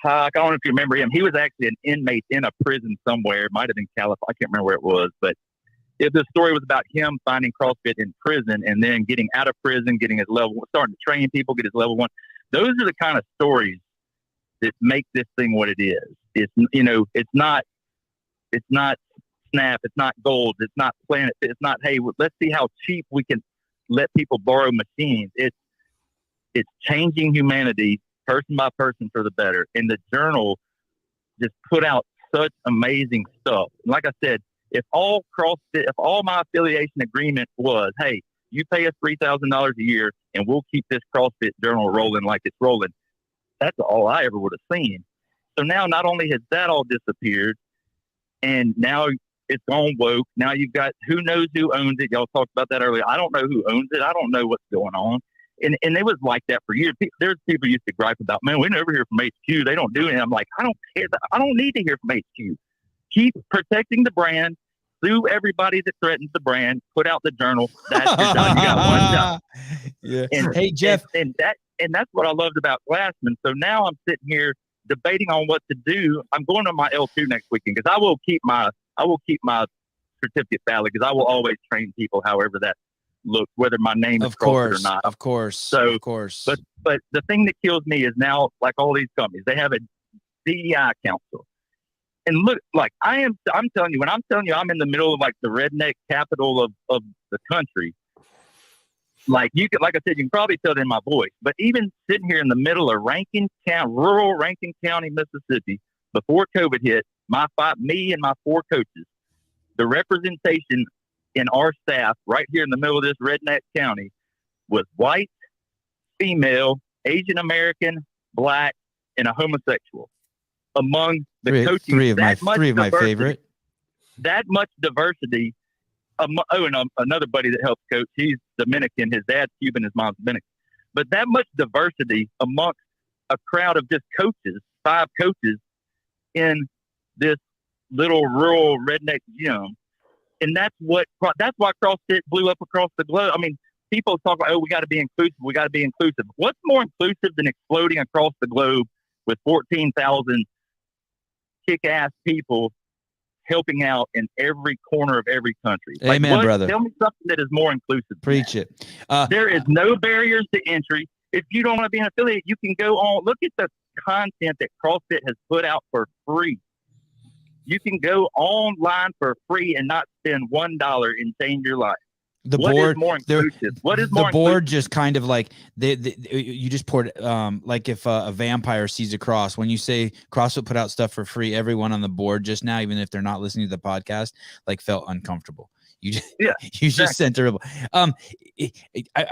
S5: I don't know if you remember him. He was actually an inmate in a prison somewhere. It might have been California. I can't remember where it was, but the story was about him finding CrossFit in prison and then getting out of prison, getting his level, starting to train people, get his level 1. Those are the kind of stories that make this thing what it is. It's not Snap, it's not Gold, it's not Planet, it's not, hey, let's see how cheap we can let people borrow machines. It's changing humanity person by person for the better. And the journal just put out such amazing stuff. And like I said, if all my affiliation agreement was, hey, you pay us $3,000 a year and we'll keep this CrossFit journal rolling like it's rolling, that's all I ever would have seen. So now not only has that all disappeared, and now it's gone woke. Now you've got who knows who owns it. Y'all talked about that earlier. I don't know who owns it. I don't know what's going on. And it was like that for years. There's people used to gripe about, man, we never hear from HQ. They don't do anything. I'm like, I don't care. I don't need to hear from HQ. Keep protecting the brand. Sue everybody that threatens the brand. Put out the journal. That's your job. You got one job.
S1: Yeah.
S5: And,
S1: hey, Jeff.
S5: And that's what I loved about Glassman. So now I'm sitting here debating on what to do. I'm going to my L2 next weekend because I will keep my certificate valid because I will always train people however that looks, whether my name is CrossFit or not.
S1: Of course.
S5: So,
S1: of course.
S5: But the thing that kills me is now, like all these companies, they have a DEI council. And look, like I'm telling you, when I'm telling you I'm in the middle of like the redneck capital of the country, like like I said, you can probably tell it in my voice, but even sitting here in the middle of rural Rankin County, Mississippi, before COVID hit, me and my 4 coaches, the representation in our staff right here in the middle of this redneck county was white, female, Asian American, black, and a homosexual. Among the coaches,
S1: three of my favorite.
S5: That much diversity. And another buddy that helps coach, he's Dominican. His dad's Cuban, his mom's Dominican. But that much diversity amongst a crowd of just coaches, 5 coaches in this little rural redneck gym. And that's why CrossFit blew up across the globe. I mean, people talk about, we got to be inclusive. We got to be inclusive. What's more inclusive than exploding across the globe with 14,000 kick-ass people helping out in every corner of every country?
S1: Amen, brother.
S5: Tell me something that is more inclusive.
S1: Preach it.
S5: There is no barriers to entry. If you don't want to be an affiliate, you can go on. Look at the content that CrossFit has put out for free. You can go online for free and not spend $1 and change your life.
S1: The
S5: what
S1: board,
S5: is more inclusive? What is more
S1: the board
S5: inclusive?
S1: just kind of like you just poured like if a vampire sees a cross. When you say CrossFit put out stuff for free, everyone on the board just now, even if they're not listening to the podcast, like felt uncomfortable. You just sent terrible. I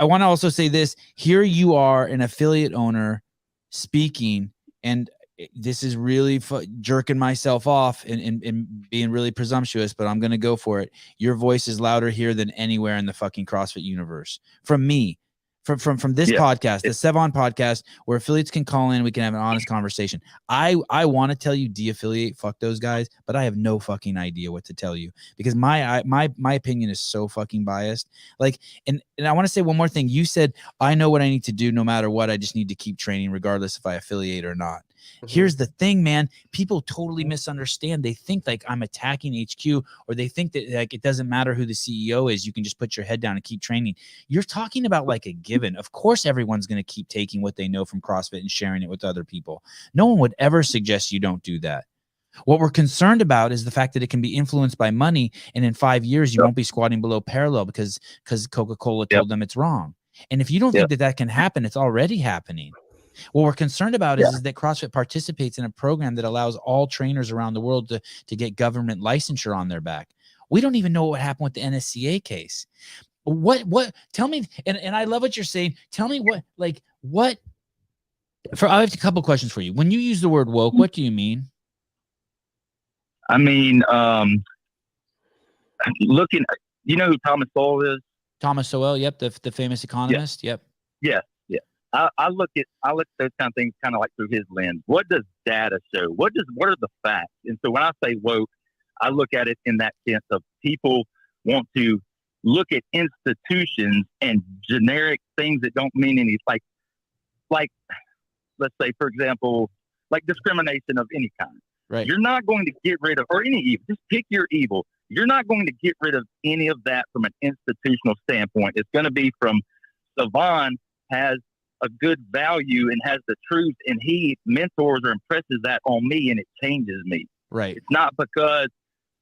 S1: want to also say this. Here you are, an affiliate owner, speaking, and this is really jerking myself off and being really presumptuous, but I'm going to go for it. Your voice is louder here than anywhere in the fucking CrossFit universe. From me, from this podcast, the Sevon podcast, where affiliates can call in, we can have an honest conversation. I want to tell you de-affiliate, fuck those guys, but I have no fucking idea what to tell you because my opinion is so fucking biased. Like, and I want to say one more thing. You said, I know what I need to do no matter what. I just need to keep training regardless if I affiliate or not. Mm-hmm. Here's the thing, man. People totally misunderstand. They think like I'm attacking HQ, or they think that like it doesn't matter who the CEO is. You can just put your head down and keep training. You're talking about like a given. Of course, everyone's going to keep taking what they know from CrossFit and sharing it with other people. No one would ever suggest you don't do that. What we're concerned about is the fact that it can be influenced by money. And in 5 years, you won't be squatting below parallel because Coca-Cola told them it's wrong. And if you don't think that can happen, it's already happening. What we're concerned about is that CrossFit participates in a program that allows all trainers around the world to get government licensure on their back. We don't even know what happened with the NSCA case. What tell me, and I love what you're saying. Tell me I have a couple questions for you. When you use the word woke, what do you mean?
S5: I mean, looking, you know who Thomas Sowell is? Thomas
S1: Sowell, yep, the famous economist, yep.
S5: Yeah. I look at those kind of things kind of like through his lens. What does data show? What are the facts? And so when I say woke, I look at it in that sense of people want to look at institutions and generic things that don't mean anything. Like let's say, for example, like discrimination of any kind.
S1: Right.
S5: You're not going to get rid of, or any evil. Just pick your evil. You're not going to get rid of any of that from an institutional standpoint. It's going to be from Savon has a good value and has the truth, and he mentors or impresses that on me, and it changes me.
S1: Right.
S5: It's not because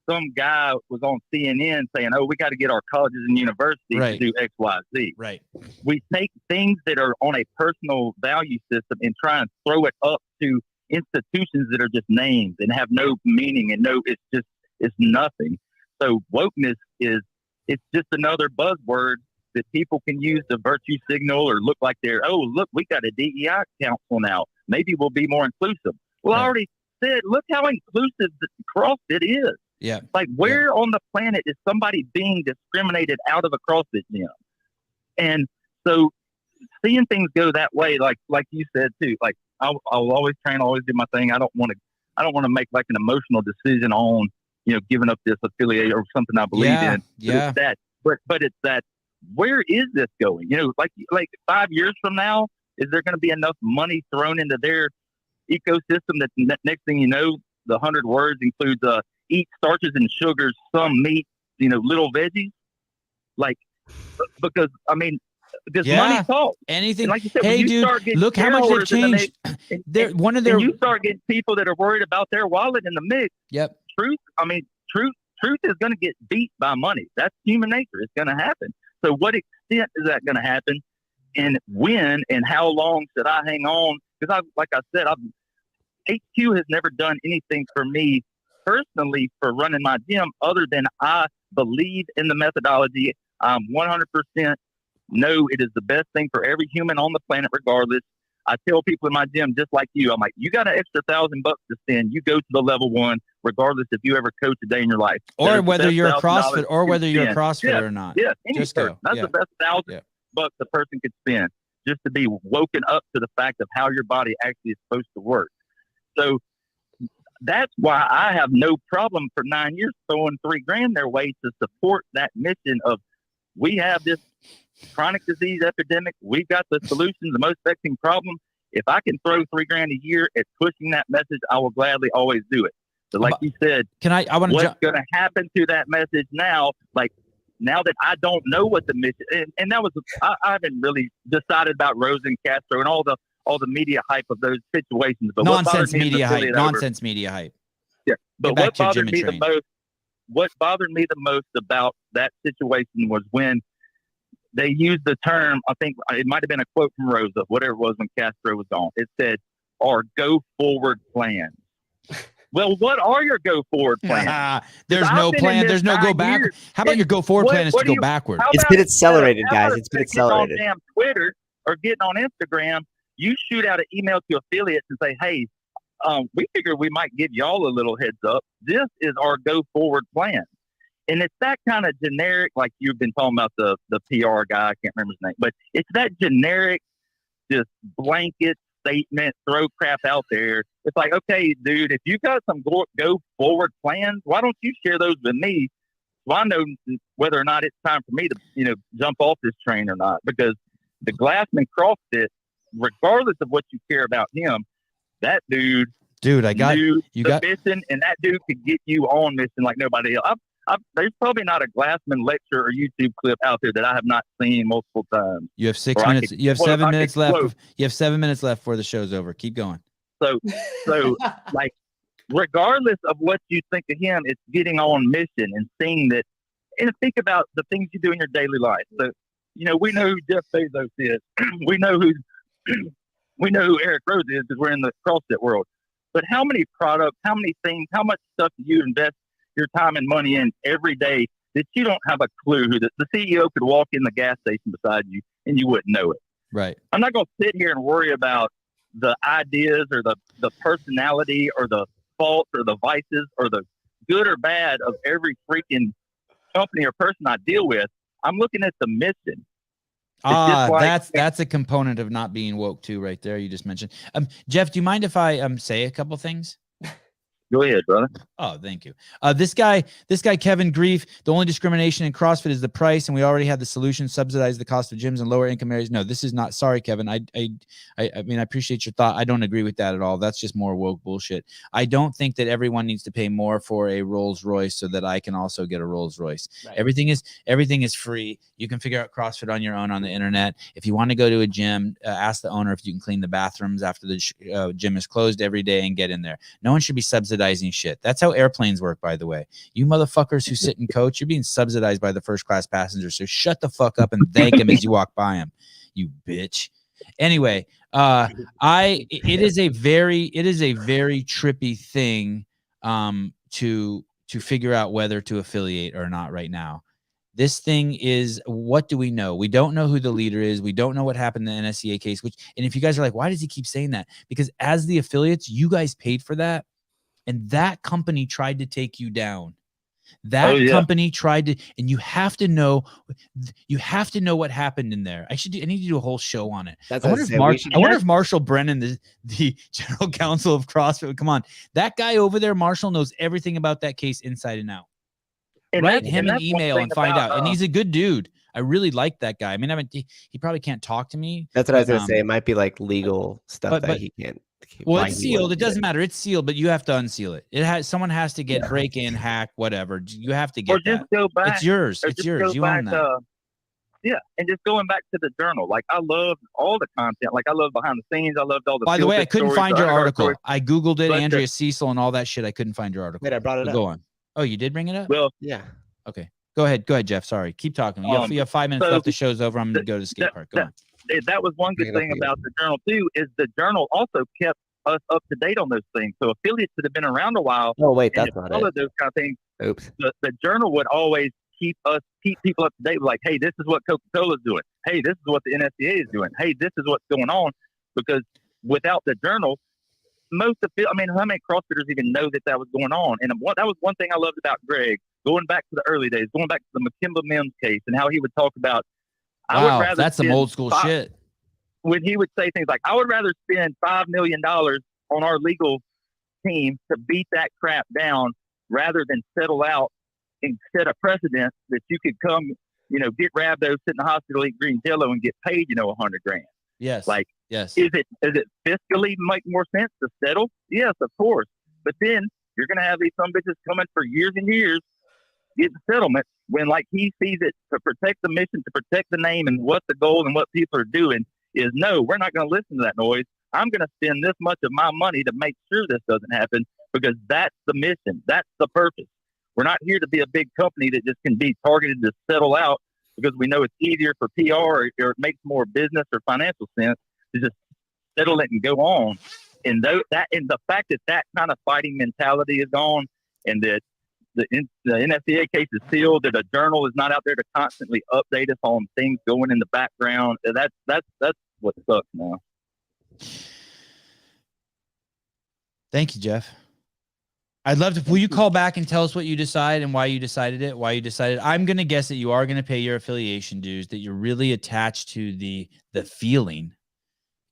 S5: some guy was on CNN saying, "Oh, we got to get our colleges and universities
S1: Right.
S5: to do X, Y, Z."
S1: Right.
S5: We take things that are on a personal value system and try and throw it up to institutions that are just names and have no meaning and it's nothing. So wokeness it's just another buzzword that people can use to virtue signal or look like look, we got a DEI council now. Maybe we'll be more inclusive. Well,
S1: Right.
S5: I already said, look how inclusive CrossFit is.
S1: Yeah.
S5: Like, where on the planet is somebody being discriminated out of a CrossFit gym? And so seeing things go that way, like you said too, like I'll always train, always do my thing. I don't want to make like an emotional decision on, giving up this affiliate or something I believe in.
S1: Yeah.
S5: But it's that, where is this going? Like 5 years from now, is there going to be enough money thrown into their ecosystem that next thing you know, the 100 words includes eat starches and sugars, some meat, little veggies? Like, because I mean, does money talk?
S1: Anything.
S5: And like you said,
S1: hey, dude, look how much they've changed.
S5: And you start getting people that are worried about their wallet in the mix.
S1: Yep.
S5: Truth is going to get beat by money. That's human nature. It's going to happen. So what extent is that going to happen? And when and how long should I hang on? Because like I said, HQ has never done anything for me personally for running my gym other than I believe in the methodology. I'm 100% know it is the best thing for every human on the planet, regardless. I tell people in my gym, just like you, I'm like, you got an extra $1,000 to spend. You go to the level 1, regardless if you ever coach a day in your life,
S1: or whether you're a CrossFit, or not.
S5: Yeah,
S1: just go.
S5: That's the best $1,000 a person could spend just to be woken up to the fact of how your body actually is supposed to work. So that's why I have no problem for 9 years throwing $3,000 their way to support that mission of, we have this chronic disease epidemic. We've got the solution, the most vexing problem. If I can throw $3,000 a year at pushing that message, I will gladly always do it. So like you said, what's going to happen to that message now? Like, now that I don't know what the mission, and that was, I haven't really decided about Rose and Castro and all the media hype of those situations. But
S1: nonsense media hype.
S5: Yeah. But what bothered me the most about that situation was when they used the term, I think it might have been a quote from Rosa, whatever it was when Castro was gone. It said, our go forward plans. Well, what are your go forward plans?
S1: There's no plan. There's no go back. How about your go forward plan is to go backward?
S2: It's been accelerated, guys. It's been accelerated.
S5: On damn Twitter or getting on Instagram, you shoot out an email to affiliates and say, hey, we figured we might give y'all a little heads up. This is our go forward plan. And it's that kind of generic, like you've been talking about the PR guy, I can't remember his name, but it's that generic, just blanket statement, throw crap out there. It's like, okay, dude, if you got some go forward plans, why don't you share those with me so I know whether or not it's time for me to, jump off this train or not? Because the Glassman CrossFit, regardless of what you care about him, that dude, mission, and that dude could get you on mission like nobody else. There's probably not a Glassman lecture or YouTube clip out there that I have not seen multiple times.
S1: You have 6 minutes. You have 7 minutes left. You have 7 minutes left before the show's over. Keep going.
S5: So like, regardless of what you think of him, it's getting on mission and seeing that, and think about the things you do in your daily life. So, we know who Jeff Bezos is. we know who Eric Rose is because we're in the CrossFit world. But how many products, how many things, how much stuff do you invest your time and money in every day that you don't have a clue who the CEO could walk in the gas station beside you and you wouldn't know it?
S1: Right.
S5: I'm not going to sit here and worry about the ideas or the personality or the faults or the vices or the good or bad of every freaking company or person I deal with. I'm looking at the mission.
S1: That's a component of not being woke too, right there. You just mentioned. Jeff, do you mind if I say a couple things?
S5: Go ahead, brother.
S1: Oh, thank you. This guy, Kevin Grief, the only discrimination in CrossFit is the price, and we already have the solution, subsidize the cost of gyms in lower income areas. No, this is not. Sorry, Kevin. I mean, I appreciate your thought. I don't agree with that at all. That's just more woke bullshit. I don't think that everyone needs to pay more for a Rolls Royce so that I can also get a Rolls Royce. Right. Everything is free. You can figure out CrossFit on your own on the internet. If you want to go to a gym, ask the owner if you can clean the bathrooms after the gym is closed every day and get in there. No one should be subsidized subsidizing shit. That's how airplanes work, by the way. You motherfuckers who sit in coach, you're being subsidized by the first class passengers. So shut the fuck up and thank them as you walk by them, you bitch. Anyway, it is a very trippy thing to figure out whether to affiliate or not right now. This thing is, what do we know? We don't know who the leader is. We don't know what happened in the NSCA case, and if you guys are like, why does he keep saying that? Because as the affiliates, you guys paid for that, and that company tried to take you down. That company tried to, and you have to know what happened in there. I need to do a whole show on it. I wonder if Marshall Brennan, the general counsel of CrossFit, come on, that guy over there, Marshall, knows everything about that case inside and out. Write him an email and find out. And he's a good dude. I really like that guy. I mean, he probably can't talk to me.
S2: That's what I was gonna say. It might be like legal stuff that he can't.
S1: Well, it's sealed. It doesn't matter. It's sealed, but you have to unseal it. Someone has to break in, hack, whatever. You have to get that.
S5: Go back.
S1: It's yours. It's yours. You own that.
S5: And just going back to the journal, like I love all the content. Like I love behind the scenes. I loved all the.
S1: By the way, I couldn't find your article. I googled it, Andrea Cecil and all that shit. I couldn't find your article.
S2: Wait, I brought it up.
S1: Go on. Oh, you did bring it up?
S5: Well,
S2: yeah.
S1: Okay. Go ahead, Jeff. Sorry. Keep talking. You have 5 minutes left. The show's over. I'm going to go to the skate park. Go on.
S5: That was one good thing about the journal, too, is the journal also kept us up to date on those things. So affiliates that have been around a while.
S2: Oh, wait, that's not
S5: all
S2: it.
S5: of those kind of things.
S2: Oops.
S5: The journal would always keep people up to date. Like, hey, this is what Coca-Cola's doing. Hey, this is what the NSCA is doing. Hey, this is what's going on. Because without the journal, how many CrossFitters even know that was going on? And that was one thing I loved about Greg, going back to the early days, going back to the McKimba Mims case and how he would talk about,
S1: wow, that's some old school shit.
S5: When he would say things like, I would rather spend $5 million on our legal team to beat that crap down rather than settle out and set a precedent that you could come, get rhabdos, sit in the hospital, eat green jello and get paid, $100,000.
S1: Yes.
S5: Yes. Is it fiscally make more sense to settle? Yes, of course. But then you're going to have these some bitches coming for years and years getting settlement when he sees it to protect the mission, to protect the name and what the goal and what people are doing is no, we're not going to listen to that noise. I'm going to spend this much of my money to make sure this doesn't happen because that's the mission. That's the purpose. We're not here to be a big company that just can be targeted to settle out because we know it's easier for PR or it makes more business or financial sense to just settle it and go on. And the fact that kind of fighting mentality is gone and that the NSCA case is sealed, that a journal is not out there to constantly update us on things going in the background. That's what sucks now.
S1: Thank you, Jeff. I'd love to. Will you call back and tell us what you decide and why you decided it? Why you decided? I'm going to guess that you are going to pay your affiliation dues. That you're really attached to the feeling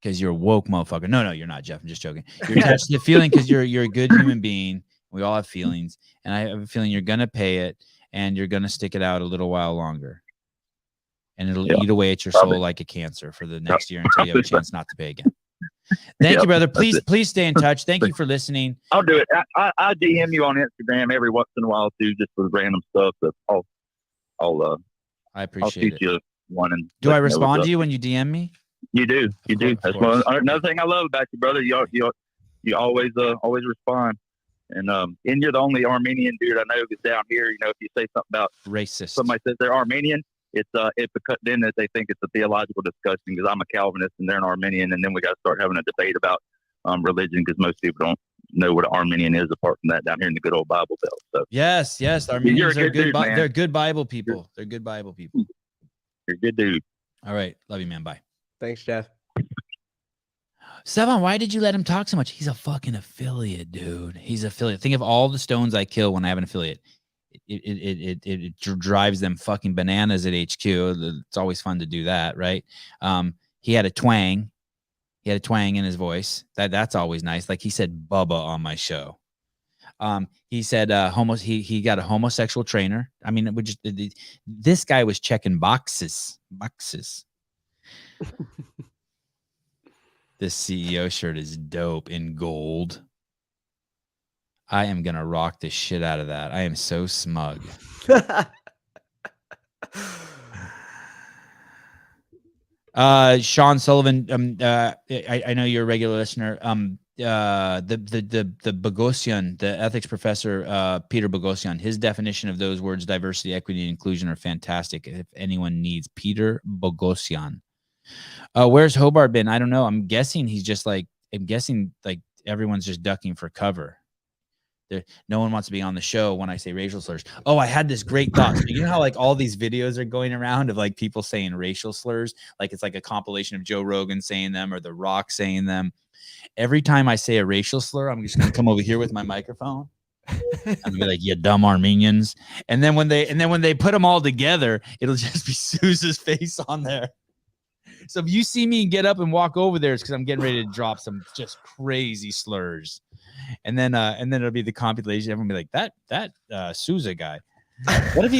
S1: because you're a woke motherfucker. No, you're not, Jeff. I'm just joking. You're attached to the feeling because you're a good human being. We all have feelings, and I have a feeling you're going to pay it, and you're going to stick it out a little while longer, and it'll eat away at your soul like a cancer for the next year until you have a chance not to pay again. Thank you, brother. Please stay in touch. Thank you for listening.
S5: I'll do it. I DM you on Instagram every once in a while too, just for random stuff. But
S1: I appreciate
S5: I'll shoot you one. And
S1: do I respond to you when you DM me?
S5: You do. You do. That's another thing I love about you, brother. You always respond. And you're the only Armenian dude I know that's down here. If you say something about
S1: racist,
S5: somebody says they're Armenian, it's because then they think it's a theological discussion because I'm a Calvinist and they're an Armenian, and then we got to start having a debate about religion because most people don't know what an Armenian is apart from that down here in the good old Bible Belt. So
S1: yes, Armenians are good. They're good Bible people. They're good Bible people.
S5: You're a good dude.
S1: All right, love you, man. Bye.
S2: Thanks, Jeff.
S1: Sevan, why did you let him talk so much? He's a fucking affiliate, dude. He's an affiliate. Think of all the stones I kill when I have an affiliate. It drives them fucking bananas at HQ. It's always fun to do that, right? He had a twang. He had a twang in his voice. That's always nice. Like he said Bubba on my show. He said he got a homosexual trainer. I mean, this guy was checking boxes. This CEO shirt is dope in gold. I am going to rock the shit out of that. I am so smug. Sean Sullivan, I know you're a regular listener. Bogosian, the ethics professor, Peter Bogosian, his definition of those words, diversity, equity, and inclusion, are fantastic. If anyone needs Peter Bogosian. Where's Hobart been? I don't know. I'm guessing everyone's just ducking for cover. No one wants to be on the show when I say racial slurs. Oh, I had this great thought. So you know how like all these videos are going around of like people saying racial slurs? Like it's like a compilation of Joe Rogan saying them or The Rock saying them. Every time I say a racial slur, I'm just gonna come over here with my microphone. I'm gonna be like, "You dumb Armenians," and then when they put them all together, it'll just be Sousa's face on there. So if you see me get up and walk over there, it's because I'm getting ready to drop some just crazy slurs, and then it'll be the compilation. Everyone will be like, "That Sousa guy." What if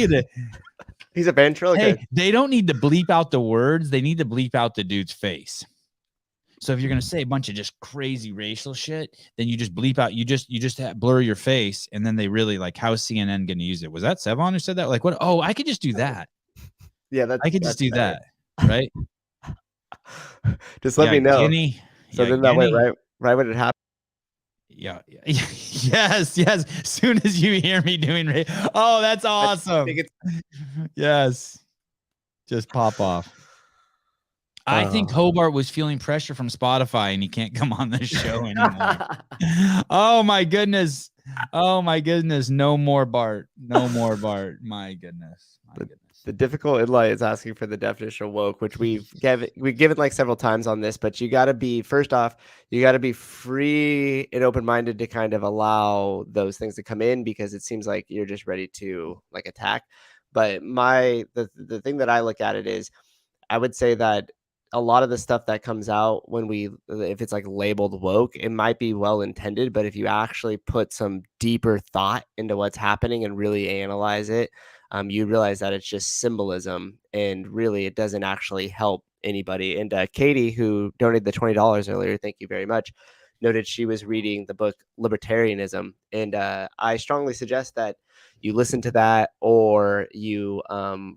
S2: he's a ventriloquist?
S1: Hey, they don't need to bleep out the words; they need to bleep out the dude's face. So if you're gonna say a bunch of just crazy racial shit, then you just bleep out. You just blur your face, and then they really like. How is CNN gonna use it? Was that Sevon who said that? Like what? Oh, I could just do that.
S2: Yeah,
S1: I could just do that, right?
S2: Just let me know.
S1: Guinea,
S2: so then that way, right when it happens.
S1: Yeah. Yes. As soon as you hear me doing oh, that's awesome. Yes. Just pop off. I think Hobart was feeling pressure from Spotify and he can't come on this show anymore. Oh my goodness. No more Bart. My goodness.
S2: The difficult inlight is asking for the definition of woke, which we've given like several times on this, but you got to be, first off, you got to be free and open-minded to kind of allow those things to come in, because it seems like you're just ready to like attack. But the thing that I look at it is, I would say that a lot of the stuff that comes out if it's like labeled woke, it might be well intended, but if you actually put some deeper thought into what's happening and really analyze it, you realize that it's just symbolism, and really it doesn't actually help anybody. And Katie, who donated the $20 earlier, thank you very much, noted she was reading the book Libertarianism, and I strongly suggest that you listen to that or you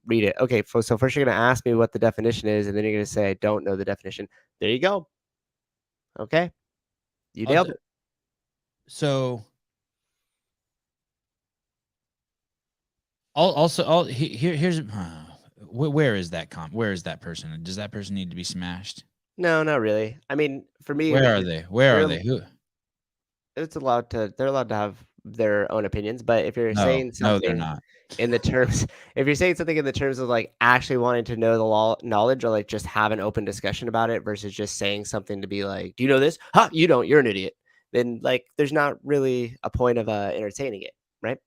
S2: read it. Okay, so first you're going to ask me what the definition is, and then you're going to say I don't know the definition. There you go. Okay, you nailed it.
S1: So here's where is that where is that person? Does that person need to be smashed?
S2: No, not really. I mean, for me,
S1: where are they? Who?
S2: They're allowed to have their own opinions, but if you're saying something,
S1: they're not.
S2: If you're saying something in the terms of like actually wanting to know the knowledge, or like just have an open discussion about it versus just saying something to be like, do you know this? Ha, you don't, you're an idiot. Then like, there's not really a point of entertaining it, right?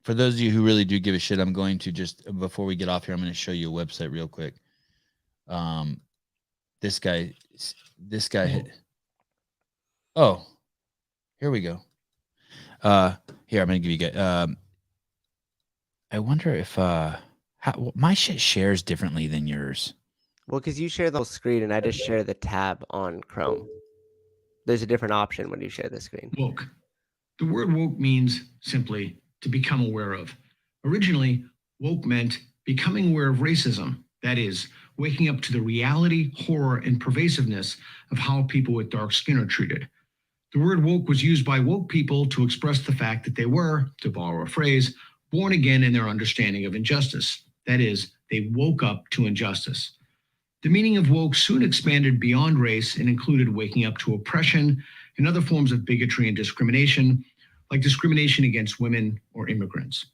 S1: For those of you who really do give a shit, I'm going to just, before we get off here, I'm going to show you a website real quick. This guy. Oh, here we go. Here, I'm going to give you guys. I wonder if my shit shares differently than yours.
S2: Well, because you share the whole screen and I just share the tab on Chrome. There's a different option when you share the screen.
S6: Woke. The word woke means simply to become aware of. Originally, woke meant becoming aware of racism. That is, waking up to the reality, horror, and pervasiveness of how people with dark skin are treated. The word woke was used by woke people to express the fact that they were, to borrow a phrase, born again in their understanding of injustice. That is, they woke up to injustice. The meaning of woke soon expanded beyond race and included waking up to oppression and other forms of bigotry and discrimination, like discrimination against women or immigrants.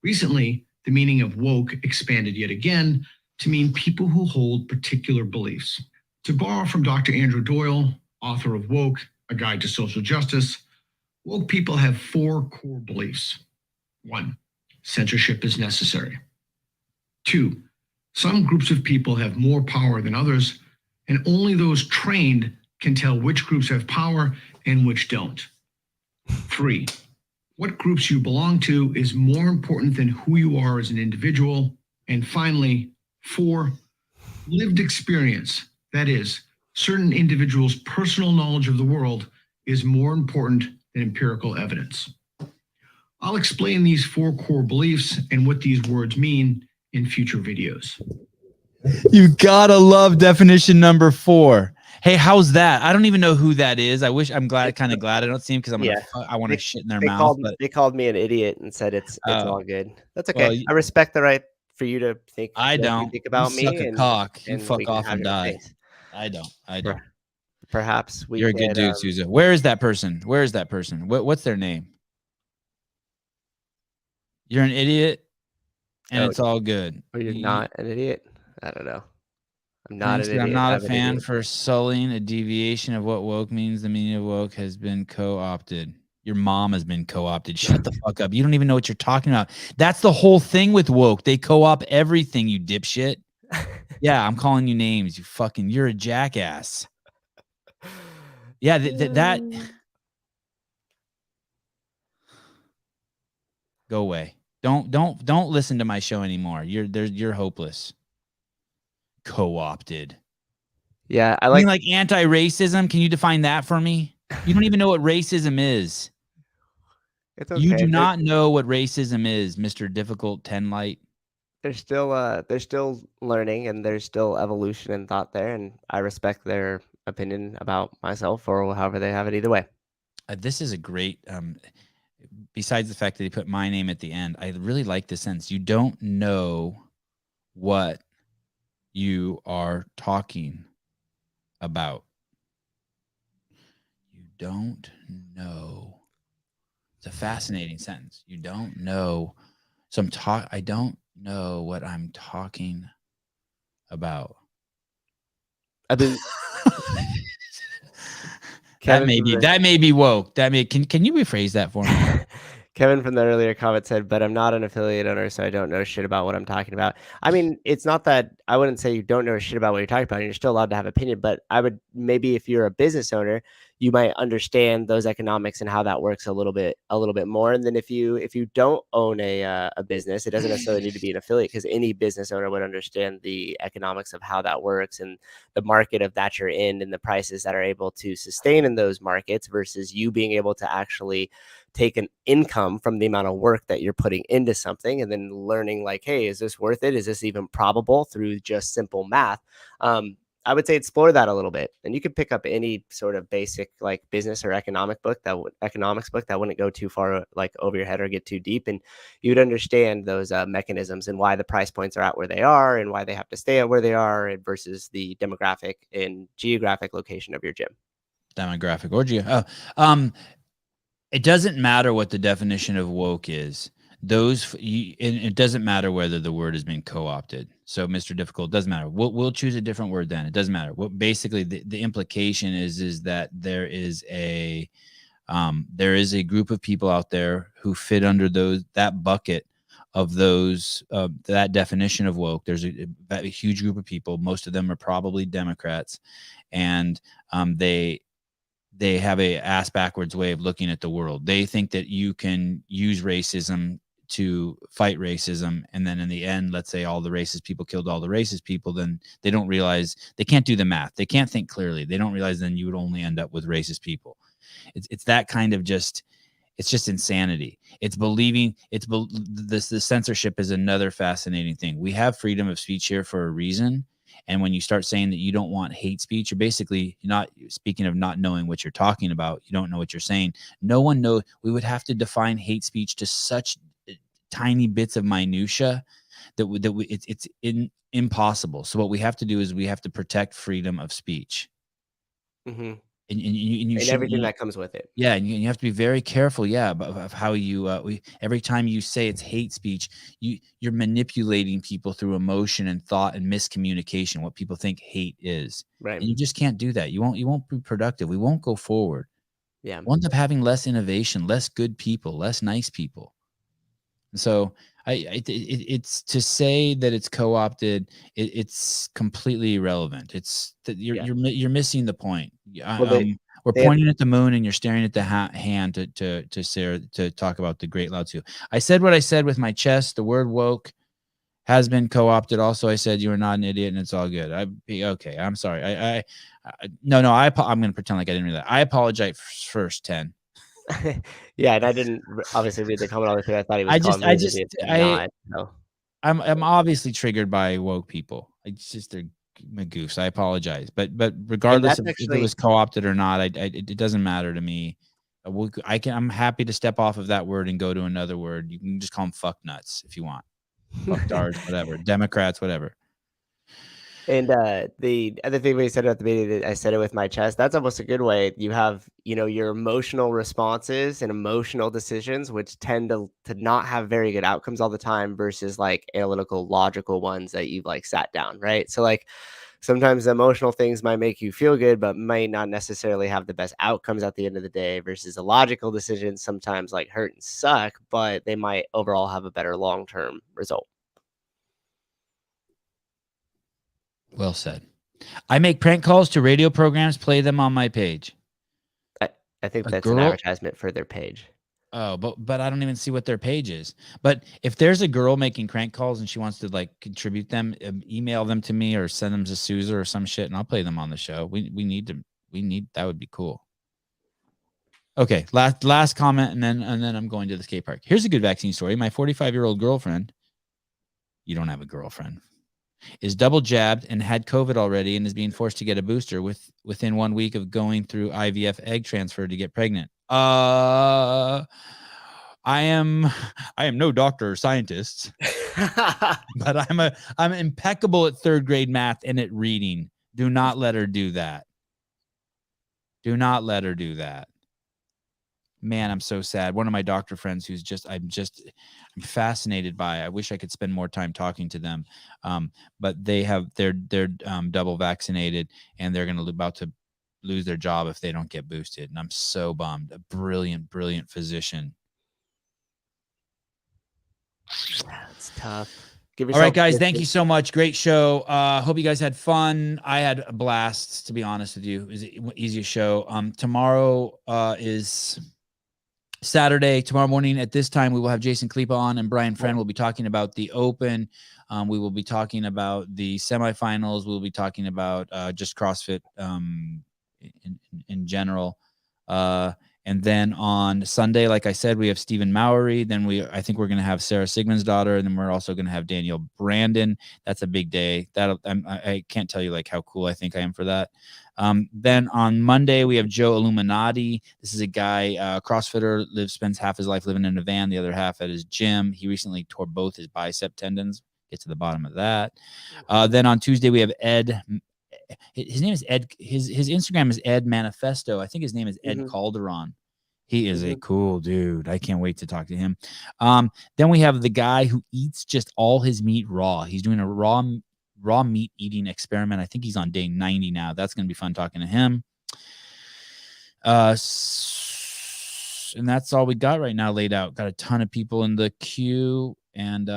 S6: Recently, the meaning of woke expanded yet again to mean people who hold particular beliefs. To borrow from Dr. Andrew Doyle, author of Woke, A Guide to Social Justice, woke people have 4 core beliefs. 1, censorship is necessary. 2, some groups of people have more power than others, and only those trained can tell which groups have power and which don't. 3, what groups you belong to is more important than who you are as an individual. And finally, 4, lived experience, that is, certain individuals' personal knowledge of the world is more important than empirical evidence. I'll explain these 4 core beliefs and what these words mean in future videos.
S1: You gotta love definition number 4. Hey, how's that? I don't even know who that is. I'm kind of glad I don't see him because I want to
S2: They,
S1: shit in their
S2: they
S1: mouth.
S2: called
S1: But
S2: they called me an idiot and said it's all good. That's okay.
S1: well,
S2: I respect the right for you to think
S1: I
S2: what you
S1: don't.
S2: think
S1: You
S2: about
S1: suck
S2: me,
S1: a
S2: and
S1: cock. You
S2: we
S1: fuck
S2: can
S1: off
S2: have
S1: and
S2: different
S1: die.
S2: things.
S1: I don't.
S2: Perhaps we
S1: You're a
S2: could,
S1: good dude, Sousa. Where is that person? What's their name? You're an idiot, and
S2: Oh,
S1: it's all good.
S2: or you're not an idiot. I don't know. I'm not an
S1: Thanks, but I'm
S2: idiot.
S1: not a
S2: I'm an
S1: fan
S2: idiot.
S1: for sullying a deviation of what woke means. The meaning of woke has been co-opted. Your mom has been co-opted. Shut the fuck up. You don't even know what you're talking about. That's the whole thing with woke. They co-op everything, you dipshit. Yeah, I'm calling you names. You're a jackass. Yeah, that go away. Don't listen to my show anymore. You're hopeless. Co-opted.
S2: Yeah, I
S1: You mean
S2: like.
S1: like anti-racism? Can you define that for me? You don't even know what racism is.
S2: It's
S1: You
S2: okay.
S1: do not know what racism is, Mr. Difficult 10 Light.
S2: They're still learning, and there's still evolution in thought there, and I respect their opinion about myself or however they have it either way.
S1: This is a great besides the fact that he put my name at the end, I really like the sentence. You don't know what you are talking about. You don't know. It's a fascinating sentence. You don't know. So I don't know what I'm talking about.
S2: I've been
S1: That
S2: Kevin from the
S1: may be woke. Can you rephrase that for me?
S2: Kevin from the earlier comment said, "But I'm not an affiliate owner, so I don't know shit about what I'm talking about." I mean, it's not that I wouldn't say you don't know shit about what you're talking about. You're still allowed to have opinion, but I would maybe if you're a business owner, you might understand those economics and how that works a little bit more. And then if you don't own a business, it doesn't necessarily need to be an affiliate because any business owner would understand the economics of how that works and the market of that you're in and the prices that are able to sustain in those markets versus you being able to actually take an income from the amount of work that you're putting into something and then learning like, hey, is this worth it? Is this even probable through just simple math? I would say explore that a little bit, and you could pick up any sort of basic like business or economics book that wouldn't go too far like over your head or get too deep, and you'd understand those mechanisms and why the price points are at where they are and why they have to stay at where they are versus the demographic and geographic location of your gym.
S1: Demographic or it doesn't matter what the definition of woke is. It doesn't matter whether the word has been co-opted. So, Mr. Difficult, doesn't matter. We'll choose a different word then. It doesn't matter. What basically the implication is that there is a group of people out there who fit under that bucket of that definition of woke. There's a huge group of people. Most of them are probably Democrats, and they have a ass backwards way of looking at the world. They think that you can use racism to fight racism. And then in the end, let's say all the racist people killed all the racist people. Then they don't realize they can't do the math. They can't think clearly. They don't realize then you would only end up with racist people. It's that kind of it's just insanity. It's believing the censorship is another fascinating thing. We have freedom of speech here for a reason. And when you start saying that you don't want hate speech, you're basically not speaking of not knowing what you're talking about. You don't know what you're saying. No one knows. We would have to define hate speech to such tiny bits of minutia it's impossible. So what we have to do is we have to protect freedom of speech.
S2: Mm-hmm.
S1: And
S2: everything that comes with it.
S1: Yeah, and you have to be very careful, of how you every time you say it's hate speech, you're manipulating people through emotion and thought and miscommunication, what people think hate is.
S2: Right.
S1: And you just can't do that. You won't be productive. We won't go forward.
S2: Yeah.
S1: We'll end up having less innovation, less good people, less nice people. And so it's to say that it's co-opted, it's completely irrelevant. You're missing the point. We're pointing at the moon and you're staring at the hand to talk about the great Lao Tzu. I said what I said with my chest. The word woke has been co-opted. Also, I said you are not an idiot and it's all good. Okay. I'm sorry. I'm going to pretend like I didn't read that. I apologize first, 10.
S2: Yeah, and I didn't obviously read the comment on it. I thought he was calling me an idiot. I'm
S1: obviously triggered by woke people. my goofs. I apologize, but regardless of if it was co-opted or not, it doesn't matter to me. I'm happy to step off of that word and go to another word. You can just call them fuck nuts if you want, fucktards, whatever, Democrats, whatever.
S2: And the other thing we said at the beginning, I said it with my chest. That's almost a good way. You have, your emotional responses and emotional decisions, which tend to not have very good outcomes all the time versus like analytical, logical ones that you've like sat down, right? So like sometimes the emotional things might make you feel good, but might not necessarily have the best outcomes at the end of the day versus a logical decision sometimes like hurt and suck, but they might overall have a better long-term result.
S1: Well said. I make prank calls to radio programs, play them on my page.
S2: I think that's an advertisement for their page.
S1: Oh, but I don't even see what their page is. But if there's a girl making crank calls and she wants to like contribute them, email them to me or send them to Sousa or some shit, and I'll play them on the show. We need that would be cool. Okay, last comment, and then I'm going to the skate park. Here's a good vaccine story. My 45-year-old girlfriend. You don't have a girlfriend. Is double jabbed and had COVID already and is being forced to get a booster within 1 week of going through IVF egg transfer to get pregnant. I am no doctor or scientist, but I'm impeccable at third grade math and at reading. Do not let her do that. Do not let her do that. Man, I'm so sad. One of my doctor friends who's I'm fascinated by. I wish I could spend more time talking to them. But they're double vaccinated and they're about to lose their job if they don't get boosted. And I'm so bummed. A brilliant, brilliant physician.
S2: That's tough.
S1: All right, guys. Thank you so much. Great show. Hope you guys had fun. I had a blast, to be honest with you. It was the easiest show. Tomorrow is Saturday. Tomorrow morning at this time, we will have Jason Khalifa on, and Brian Friend will be talking about the Open. We will be talking about the semifinals. We'll be talking about just CrossFit in general. And then on Sunday, like I said, we have Stephen Mowry. Then I think we're going to have Sarah Sigmund's daughter, and then we're also going to have Daniel Brandon. That's a big day. I can't tell you like how cool I think I am for that. Then on Monday, we have Joe Illuminati. This is a guy, CrossFitter, spends half his life living in a van, the other half at his gym. He recently tore both his bicep tendons. Get to the bottom of that. Then on Tuesday, we have Ed. His name is Ed. His Instagram is Ed Manifesto. I think his name is Ed Calderon. He is a cool dude. I can't wait to talk to him. Then we have the guy who eats just all his meat raw. He's doing a raw meat eating experiment. I think he's on day 90 now. That's going to be fun talking to him. And that's all we got right now laid out. Got a ton of people in the queue. And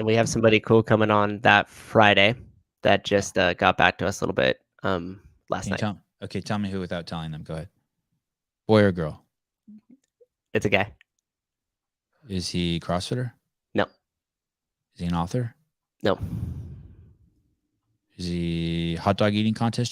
S2: we have somebody cool coming on that Friday that just got back to us a little bit last night.
S1: Tell me who without telling them. Go ahead. Boy or girl?
S2: It's a guy.
S1: Is he CrossFitter?
S2: No.
S1: Is he an author?
S2: No.
S1: Is he hot dog eating contest